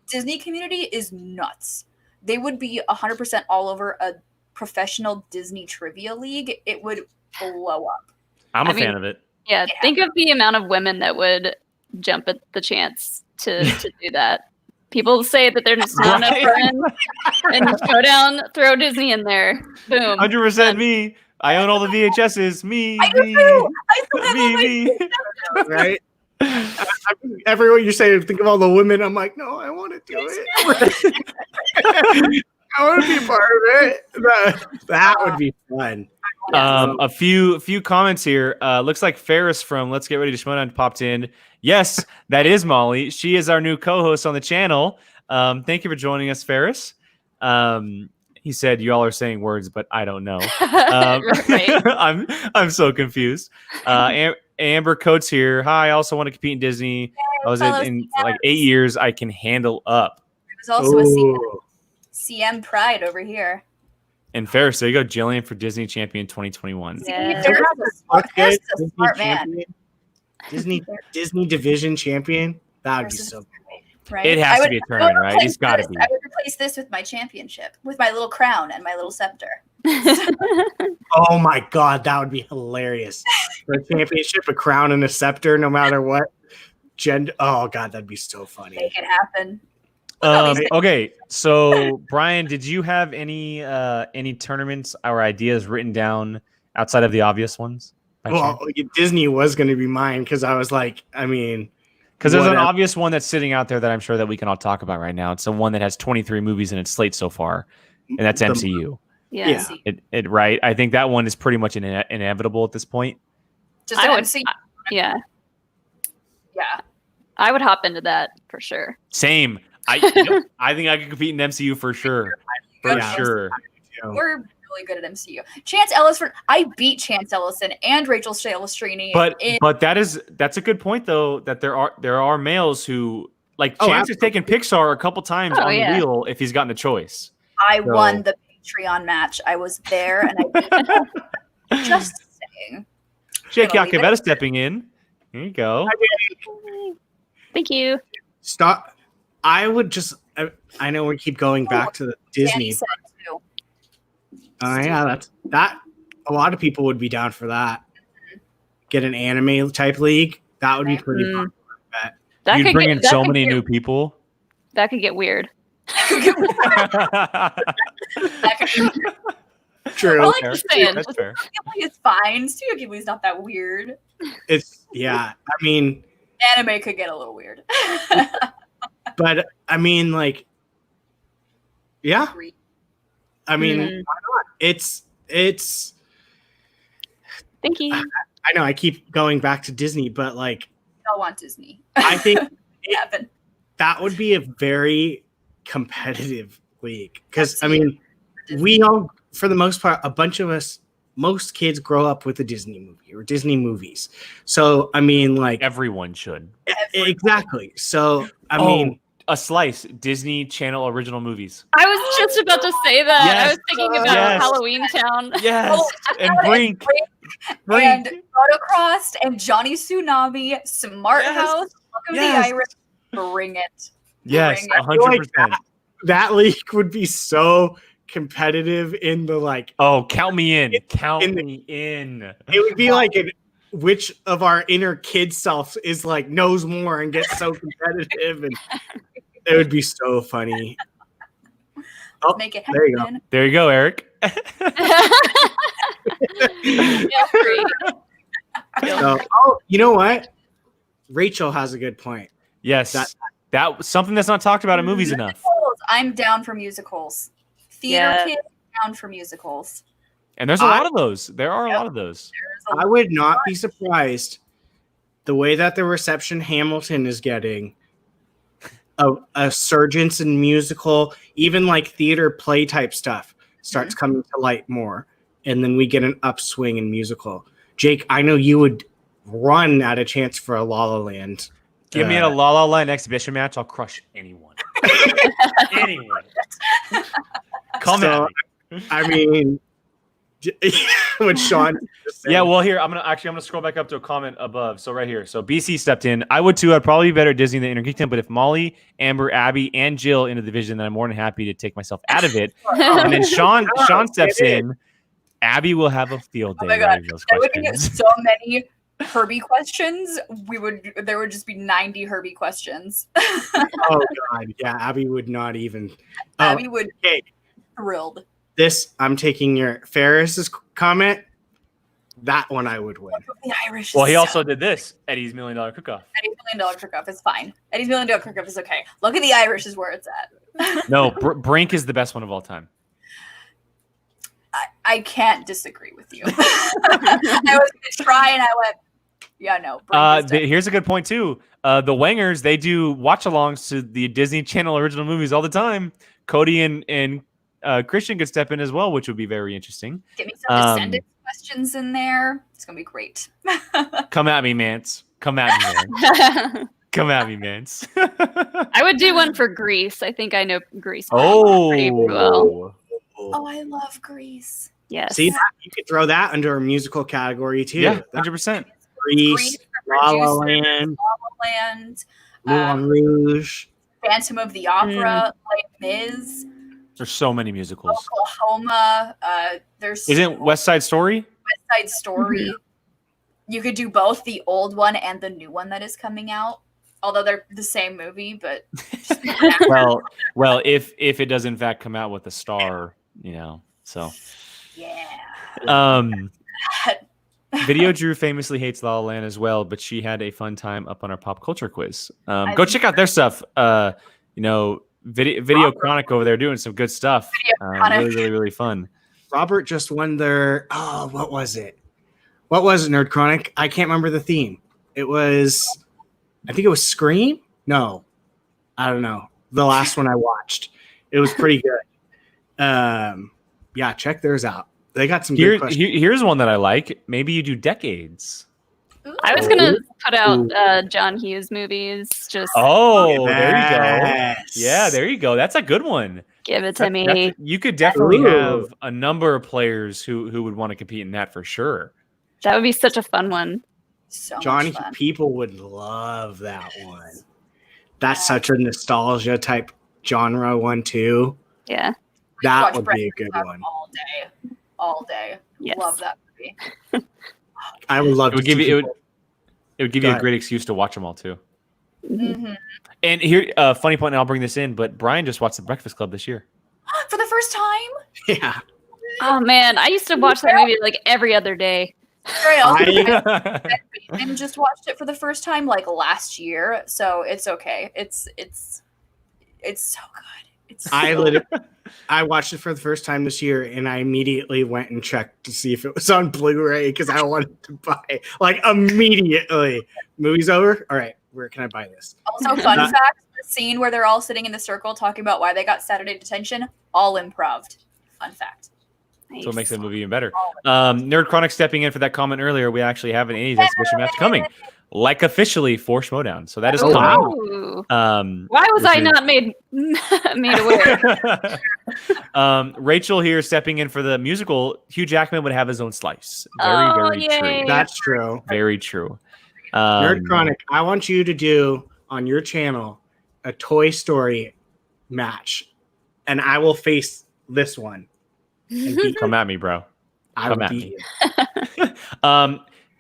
Disney community is nuts. They would be 100% all over a professional Disney trivia league. It would blow up. I'm a fan of it. Yeah, think of the amount of women that would jump at the chance to do that. People say that there's not enough women and Schmodown, throw Disney in there. Boom. 100% me. I own all the VHSs. Me. I do too. I still have Me. Right? Everyone you say, think of all the women. I'm like, no, I want to do it. I want to be part of it. That would be fun. A few comments here. Looks like Ferris from Let's Get Ready to Schmodown popped in. Yes, that is Molly. She is our new co-host on the channel. Thank you for joining us, Ferris. He said, "You all are saying words, but I don't know." I'm so confused. Amber Coates here. Hi, I also want to compete in Disney. I was in like 8 years. I can handle up. There's also a CM Pride over here. And Ferris, there you go. Jillian for Disney Champion 2021. Yeah. There's a smart man. Disney Division Champion. That would be so cool. Right? It has to be a tournament, right? It's got to be. I would replace this with my championship, with my little crown and my little scepter. Oh my god, that would be hilarious. For a championship, a crown and a scepter, no matter what. Oh god, that'd be so funny. Make it happen. Okay, so Brian, did you have any tournaments or ideas written down outside of the obvious ones? Well, Disney was going to be mine because I was like, because there's an obvious one that's sitting out there that I'm sure that we can all talk about right now. It's the one that has 23 movies in its slate so far, and that's MCU. Yeah. Right. I think that one is pretty much inevitable at this point. Just MCU. Yeah. Yeah. I would hop into that for sure. Same. I think I could compete in MCU for sure. For sure. We're really good at MCU. Chance Ellis I beat Chance Ellison and Rachel Salestrini. But that's a good point though, that there are males who like Chance has taken Pixar a couple times on the wheel if he's gotten the choice. I won the Patreon match. I was there and I beat him. Just saying. Jake Yakavetta stepping in. Here you go. Thank you. Stop. I would just. I know we keep going back to the Disney. Yeah, that's that. A lot of people would be down for that. Get an anime type league. That would be pretty fun. You'd bring in so many new people. That could get weird. True. Well, That's fair. It's fine. Studio Ghibli's not that weird. Anime could get a little weird. But why not? It's Thank you. I know I keep going back to Disney, but like I want Disney. I think Evan. that would be a very competitive league because I Absolutely. mean, we all, for the most part, a bunch of us, most kids grow up with a Disney movie or Disney movies. So I mean, like Everyone should. exactly. So I Oh, mean, a slice Disney Channel original movies. I was just about to say that. I Yes. was thinking about Yes. Halloween Town. Yes, and Brink. And Brink. Motocross and Johnny Tsunami, Smart Yes. House, Welcome to the Yes. Irish. Bring it. Yes, Bring it. 100%. that league would be so competitive in the like. Oh, count me in. Count in the- me in. It would be like which of our inner kid self is like knows more and gets so competitive, and it would be so funny. Oh, Make it there you go. happen. There you go, Eric. Yeah, great. So, you know what? Rachel has a good point. Yes. That- That something that's not talked about in movies enough. Musicals. I'm down for musicals. Theater Yeah. kids down for musicals. And there's a lot of those. There are a lot of those. There's a I would not be surprised the way that the reception Hamilton is getting, a surgence in musical, even like theater play type stuff starts coming to light more. And then we get an upswing in musical. Jake, I know you would run at a chance for a La La Land. Give me a La La Land exhibition match. I'll crush anyone. Anyone. Come So, at me. I mean, what Sean just said. Yeah, well, here I'm gonna scroll back up to a comment above. So right here, so BC stepped in. I would too. I'd probably be better at Disney than Inter Geekdom, but if Molly, Amber, Abby, and Jill in the division, then I'm more than happy to take myself out of it. And then Sean steps in. Abby will have a field day. Oh my God. writing those There would be questions. so many Herbie questions. There would just be 90 Herbie questions. Oh God, yeah, Abby would not even. Abby would okay. be thrilled. This, I'm taking your Ferris's comment. That one I would win. The Irish. Well, he is also so- did this Eddie's $1 Million Cook-Off. Eddie's $1 Million Cook-Off is fine. Eddie's $1 Million Cook-Off is okay. Look at the Irish is where it's at. No, Brink is the best one of all time. I can't disagree with you. I was going to try and I went, yeah, no. Brink is Here's a good point too. The Wangers, they do watch-alongs to the Disney Channel original movies all the time. Cody and Christian could step in as well, which would be very interesting. Get me some Descendants questions in there. It's going to be great. Come at me, Mance. Come at me, man. Come at me, Mance. I would do one for Greece. I think I know Greece Oh, pretty well. Oh, I love Greece. Yes. See, you could throw that under a musical category too. Yeah, 100%. Grease, the La La producers, Land, Land, Moulin Rouge. Phantom of the Opera, Les Mis, There's so many musicals. Oklahoma. There's Isn't West Side Story? West Side Story. You could do both the old one and the new one that is coming out. Although they're the same movie, but Well, if it does in fact come out with a star, so. yeah. Video Drew famously hates La La Land as well, but she had a fun time up on our pop culture quiz. Go check out their stuff. Video Chronic over there doing some good stuff. Really, really, really fun. Robert just won their. Oh, what was it? What was it, Nerd Chronic? I can't remember the theme. It was, I think it was Scream. No, I don't know. The last one I watched, it was pretty good. Yeah, check theirs out. They got some good questions. Here's one that I like. Maybe you do decades. I was gonna put out John Hughes movies. Just there you go. Yes. Yeah, there you go. That's a good one. give it to me. You could definitely Ooh. have a number of players who would want to compete in that for sure. That would be such a fun one. So Johnny, much fun. people would love that one. That's such a nostalgia type genre one too. Yeah. That Watch would Brett be a good Hitchcock one. all day. Yes. Love that movie. I would love It would to give see you people- it would give Go you a ahead. great excuse to watch them all too. Mhm. And here, funny point, and I'll bring this in, but Brian just watched The Breakfast Club this year. For the first time. Yeah. Oh man, I used to watch that movie like every other day. Very also, I- and just watched it for the first time like last year, so it's okay. It's so good. It's so I good. I watched it for the first time this year, and I immediately went and checked to see if it was on Blu-ray because I wanted to buy it. Like immediately. Movie's over. All right, where can I buy this? Also, fun fact: the scene where they're all sitting in the circle talking about why they got Saturday detention, all improv. Fun fact. Nice. So it makes the movie even better. Nerd Chronic stepping in for that comment earlier. We actually have an 80s exhibition match coming, like officially for Schmodown. So that is coming. Wow. Why was I not made aware? Rachel here stepping in for the musical. Hugh Jackman would have his own slice. Very yay. true. That's true. Very true. Nerd Chronic, I want you to do on your channel a Toy Story match, and I will face this one. Come at me, bro. Come at me.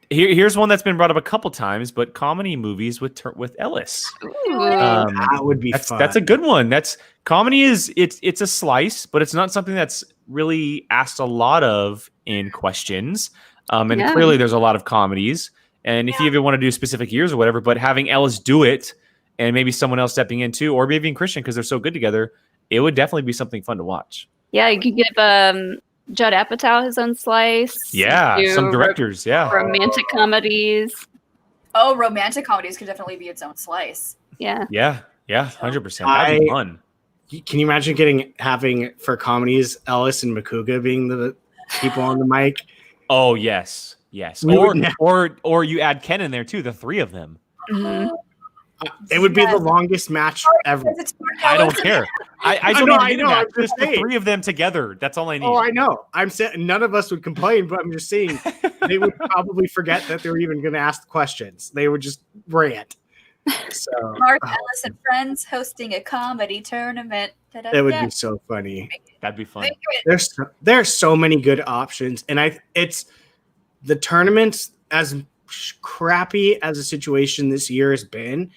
Here's one that's been brought up a couple times, but comedy movies with Ellis. That would be fun. That's a good one. That's comedy it's a slice, but it's not something that's really asked a lot of in questions. And clearly there's a lot of comedies. And if you even want to do specific years or whatever, but having Ellis do it and maybe someone else stepping in too, or maybe even Christian because they're so good together, it would definitely be something fun to watch. Yeah, you could give Judd Apatow his own slice. Yeah, some directors. Romantic comedies. Oh, romantic comedies could definitely be its own slice. Yeah. 100%. That'd be fun. Can you imagine having for comedies Ellis and Makuga being the people on the mic? Oh yes. Or you add Ken in there too. The three of them. Mm-hmm. It would be the longest match ever. I don't care. I don't need know. Just the three of them together. That's all I need. Oh, I know. I'm saying none of us would complain, but I'm just saying they would probably forget that they were even going to ask the questions. They would just rant. So Mark Ellis and friends hosting a comedy tournament. It would be so funny. That'd be fun. There's so many good options, and it's the tournaments, as crappy as a situation this year has been,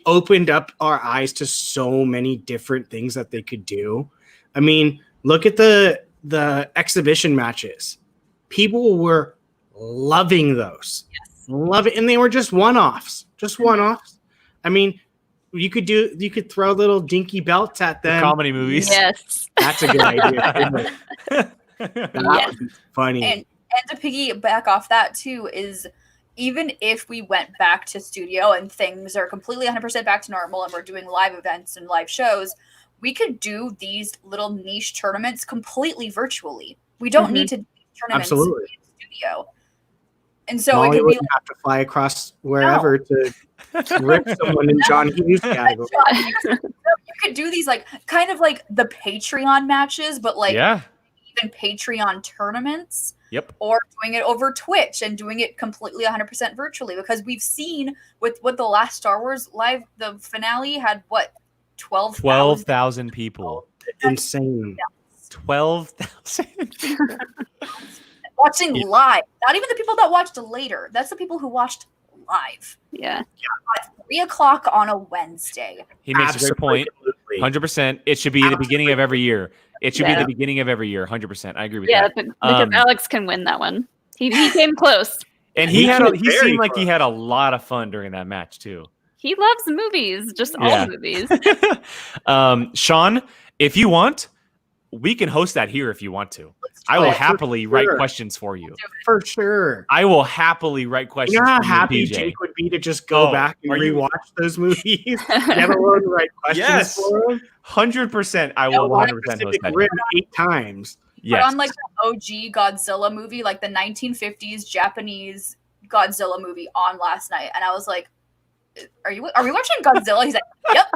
opened up our eyes to so many different things that they could do. I mean, look at the exhibition matches. People were loving those. Yes. Love it. And they were just one-offs. I mean, you could throw little dinky belts at them. The comedy movies. Yes. That's a good idea. That would be funny. And to piggyback off that too is, even if we went back to studio and things are completely 100% back to normal and we're doing live events and live shows, we could do these little niche tournaments completely virtually. We don't need to do tournaments in the studio. And so Molly it could wouldn't have to fly across wherever to rip someone in John Hughes category. You could do these kind of like the Patreon matches, but even Patreon tournaments. Yep. Or doing it over Twitch and doing it completely 100% virtually, because we've seen with the last Star Wars live, the finale had 12,000 people. Insane. 12,000 people. Watching live. Not even the people that watched later. That's the people who watched live. Yeah. At 3:00 on a Wednesday. He makes a great point. 100%. It should be the beginning of every year. It should be the beginning of every year. 100%. I agree with that. Yeah, because Alex can win that one. He came close. And he seemed like he had a lot of fun during that match too. He loves movies, just all movies. Sean, if you want, we can host that here if you want to. I will happily write questions for you. For sure. I will happily write questions. You know how for happy you, PJ. Jake would be to just go back and rewatch those movies? Never learn to write questions for them? 100%. I will 100% host that. 8 times. But on the OG Godzilla movie, like the 1950s Japanese Godzilla movie on last night, and I was like, are we watching Godzilla? He's like, yep.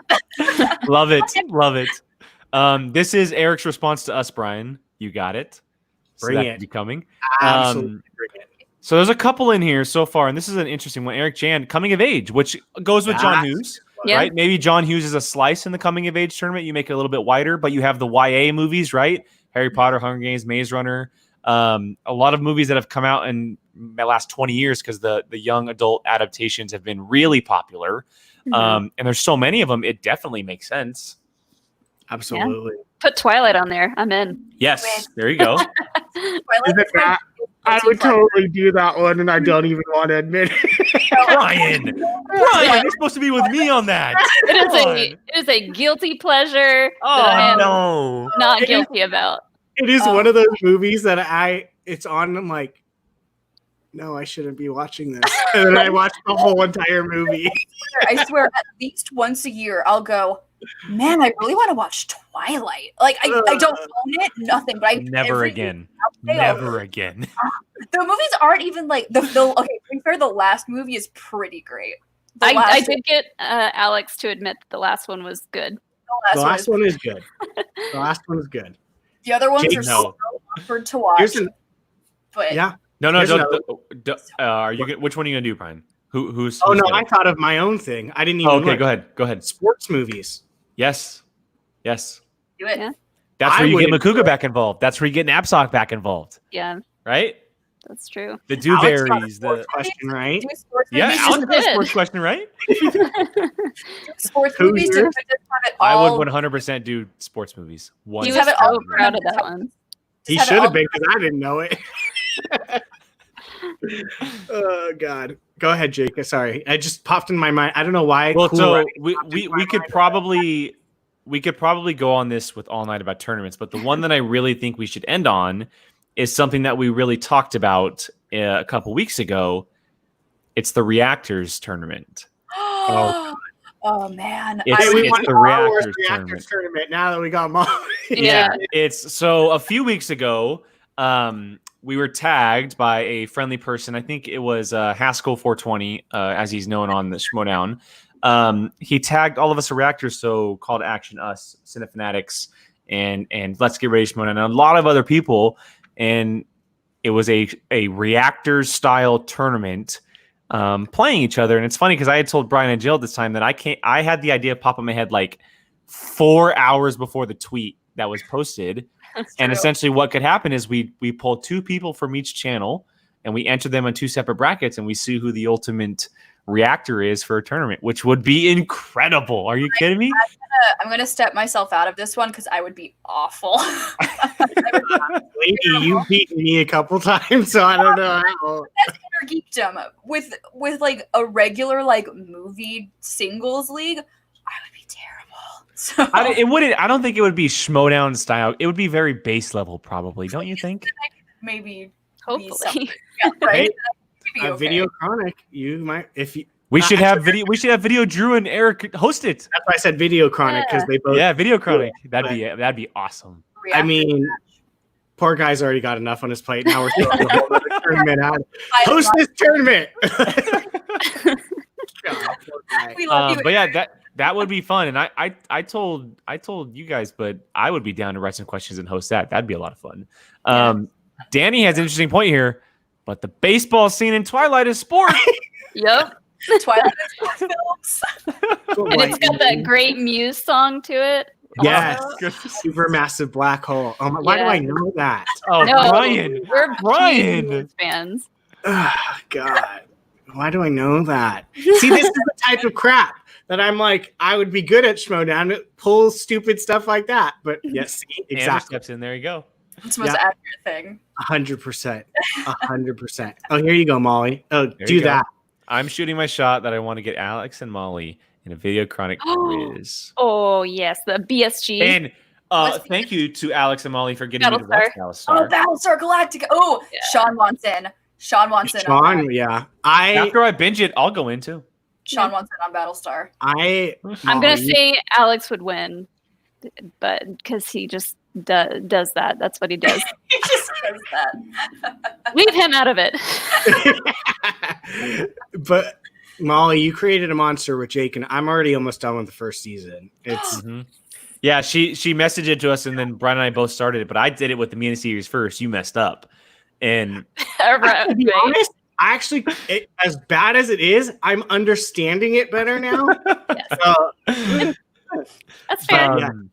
Love it. This is Eric's response to us, Brian. You got it. Bring it. Be coming. Absolutely bring it. So there's a couple in here so far, and this is an interesting one. Eric Jan, coming of age, which goes with John Hughes, right? Maybe John Hughes is a slice in the coming of age tournament. You make it a little bit wider, but you have the YA movies, right? Harry Potter, Hunger Games, Maze Runner. A lot of movies that have come out in the last 20 years because the young adult adaptations have been really popular. And there's so many of them, it definitely makes sense. Absolutely. Put Twilight on there. I'm in. Yes, there you go. I would totally do that one, and I don't even want to admit it. Brian, you're supposed to be with me on that. It is a guilty pleasure that I am no. not guilty about. It is one of those movies that it's on. I'm like, no, I shouldn't be watching this. And then I watch the whole entire movie. I swear, at least once a year, I'll go, man, I really want to watch Twilight. Like, I don't own it, nothing, but Never again. Never again. The movies aren't even like, okay, to be fair, the last movie is pretty great. I did get Alex to admit that the last one was good. The last one is good. The last one is good. The other ones are so awkward to watch. But yeah. No. Are you? Which one are you gonna do, Brian? Who's? Oh no, I thought of my own thing. I didn't even. Okay, go ahead. Sports movies. Yes. Do it. Yeah. That's where you get Makuga back involved. That's where you get Napsok back involved. Yeah, right. That's true. The Dewberries. The question, right? Yeah, Alex got a sports question, right? Sports movies. I would 100% do sports movies. He was so proud of that one. He should have been because I didn't know it. Oh God! Go ahead, Jake. Sorry, I just popped in my mind. I don't know why. Well, so we could probably go on this with all night about tournaments, but the one that I really think we should end on is something that we really talked about a couple weeks ago. It's the Reactors tournament. Oh man! It's the Reactors tournament. Now that we got Molly. Yeah, it's so a few weeks ago. We were tagged by a friendly person. I think it was Haskell 420, as he's known on the Schmodown. He tagged all of us Reactors, so called Action Us, Cinefanatics, and Let's Get Ready Schmodown, and a lot of other people. And it was a Reactors style tournament playing each other. And it's funny because I had told Brian and Jill this time that I had the idea pop in my head like 4 hours before the tweet that was posted. And essentially what could happen is we pull two people from each channel and we enter them in two separate brackets and we see who the ultimate reactor is for a tournament, which would be incredible. Are you kidding me? I'm gonna step myself out of this one because I would be awful. Lady, you beat me a couple times, so I don't know how. That's inner geekdom. With like a regular like movie singles league, I would be terrible. So I don't think it would be Schmodown style. It would be very base level, probably. Don't you think? Maybe. Hopefully. Yeah, right. A video chronic. You might We should have video. Drew and Eric host it. That's why I said video chronic because they both. Yeah, video chronic. That'd be awesome. I mean, poor guy's already got enough on his plate. Now we're throwing a whole other tournament out. Host this tournament. God, we love you. But yeah, that would be fun. And I told you guys, but I would be down to write some questions and host that. That'd be a lot of fun. Danny has an interesting point here, but the baseball scene in Twilight is sport. Yep. Twilight films. And it's got that great Muse song to it. Yes, Supermassive Black Hole. Oh my, why do I know that? Oh, No, Brian. We're Brian. Muse fans. Oh, God, why do I know that? See, this is the type of crap that I'm like, I would be good at Schmodown to pull stupid stuff like that. But yes, see, exactly. Steps in. There you go. It's the most accurate thing. 100%. 100%. Oh, here you go, Molly. Oh, There do you go. that. I'm shooting my shot that I want to get Alex and Molly in a video chronic quiz. Oh yes, the BSG. And thank you to Alex and Molly for getting me to watch Battlestar. Oh, Battlestar Galactica. Oh, yeah. Sean wants in. Sean, yeah. After I binge it, I'll go in too. Sean wants in on Battlestar. I'm gonna say Alex would win, but because he just does that. That's what he does. He just does that. Leave him out of it. But Molly, you created a monster with Jake, and I'm already almost done with the first season. It's Yeah, she messaged it to us, and then Brian and I both started it. But I did it with the mini series first. You messed up, and to be honest, I actually, as bad as it is, I'm understanding it better now. That's fair.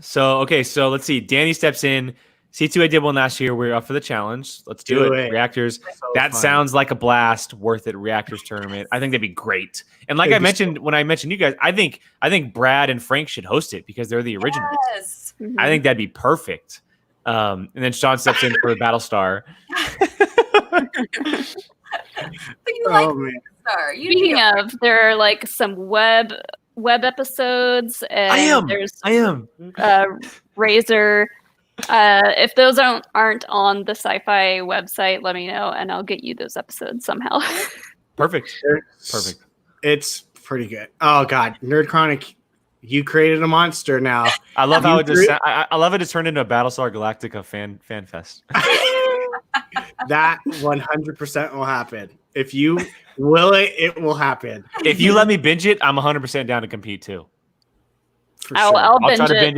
So let's see. Danny steps in. C2, I did one last year. We're up for the challenge. Let's do it. Reactors. That sounds like a blast. Worth it. Reactors tournament. I think that'd be great. And like I mentioned when I mentioned you guys, I think Brad and Frank should host it because they're the originals. Yes. I think that'd be perfect. And then Sean steps in for Battlestar. you like Oh man. Star. Speaking of, there are like some web episodes, and there's I am. Razor. If those aren't on the Sci-Fi website, let me know, and I'll get you those episodes somehow. Perfect. Perfect. It's pretty good. Oh god, Nerd Chronic, you created a monster now. I love how it just. I love it. It's turned into a Battlestar Galactica fan fest. That 100% will happen. If you will it will happen. If you let me binge it, I'm 100% down to compete too. For I'll sure. I'll binge try to it.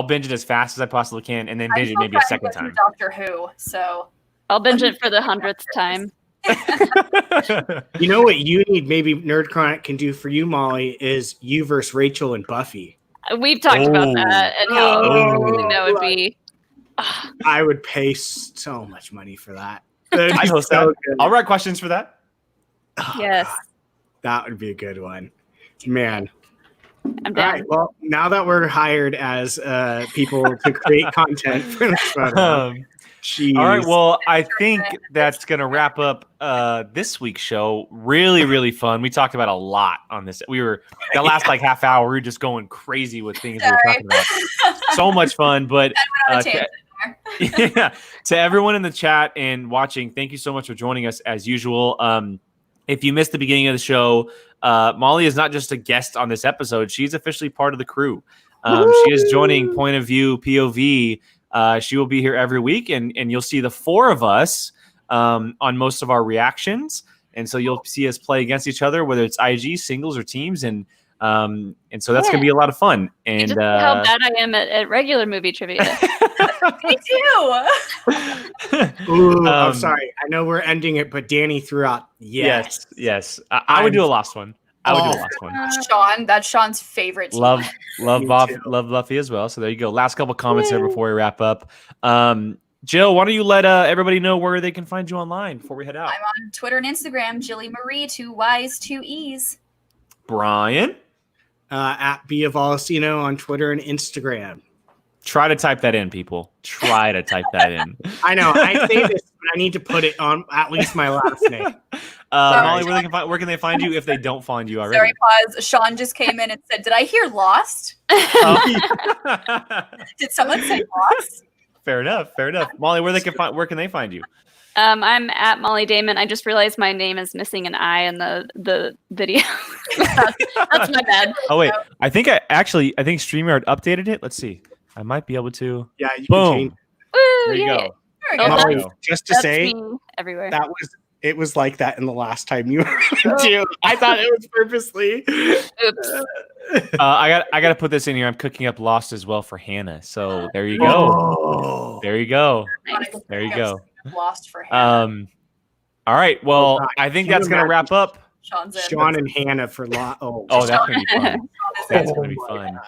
binge it as fast as I possibly can, and then binge it maybe a second time. Doctor Who, so I'll binge it for the 100th time. You know what you need, maybe Nerd Chronic can do for you, Molly, is you versus Rachel and Buffy. We've talked about that and how amazing that would be. I would pay so much money for that. I host so that. good. I'll write questions for that. Oh, Yes. God. That would be a good one. Man. I'm All down. right. Well, now that we're hired as people to create content for the show, jeez. All right. Well, I think that's going to wrap up this week's show. Really, really fun. We talked about a lot on this. The last like half hour, we were just going crazy with things we were talking about. So much fun. But yeah, to everyone in the chat and watching, thank you so much for joining us as usual. If you missed the beginning of the show, Molly is not just a guest on this episode. She's officially part of the crew. She is joining Point of View POV. She will be here every week, and you'll see the four of us on most of our reactions. And so you'll see us play against each other, whether it's IG, singles, or teams. And so that's going to be a lot of fun. And Just how bad I am at regular movie trivia. me too. Ooh, I'm sorry. I know we're ending it, but Danny threw out yes. Yes. I would do a last one. Sean, that's Sean's favorite team. Love Buffy as well. So there you go. Last couple comments there before we wrap up. Jill, why don't you let everybody know where they can find you online before we head out? I'm on Twitter and Instagram, Jilly Marie, 2 Y's, 2 E's. Brian? At B of Alcino on Twitter and Instagram. Try to type that in, people. Try to type that in. I know. I say this, but I need to put it on at least my last name. Molly, where can they find you if they don't find you already? Sorry, pause. Sean just came in and said, "Did I hear Lost? Did someone say Lost?" Fair enough. Molly, where can they find you? I'm at Molly Damon. I just realized my name is missing an I in the video. That's my bad. Oh wait, I think StreamYard updated it. Let's see. I might be able to. Yeah, you Boom. can change. Woo, There you yay. go. There we Oh, go. There you that's- go. Just to That's say, me everywhere. it was like that in the last time you were too. I thought it was purposely. Oops. I got to put this in here. I'm cooking up Lost as well for Hannah. So there you go. Oh. There you go. Nice. There you go. Lost for him. All right. Well, God. I think Can you that's going to wrap imagine? up. Sean's in. Sean and Hannah for Oh, that's going to be fun. That's going to be fun.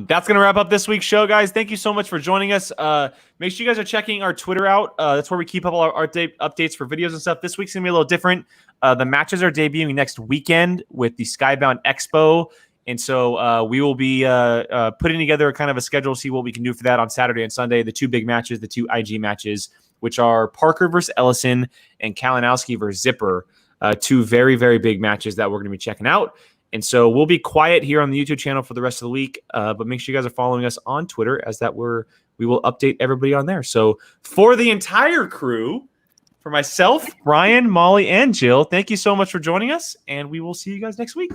That's going to wrap up this week's show, guys. Thank you so much for joining us. Make sure you guys are checking our Twitter out. That's where we keep up all our updates for videos and stuff. This week's going to be a little different. The matches are debuting next weekend with the Skybound Expo. And so we will be putting together a kind of a schedule, see what we can do for that on Saturday and Sunday. The two big matches, the two IG matches, which are Parker versus Ellison and Kalinowski versus Zipper. Two very, very big matches that we're going to be checking out. And so we'll be quiet here on the YouTube channel for the rest of the week, but make sure you guys are following us on Twitter as we will update everybody on there. So for the entire crew, for myself, Brian, Molly, and Jill, thank you so much for joining us, and we will see you guys next week.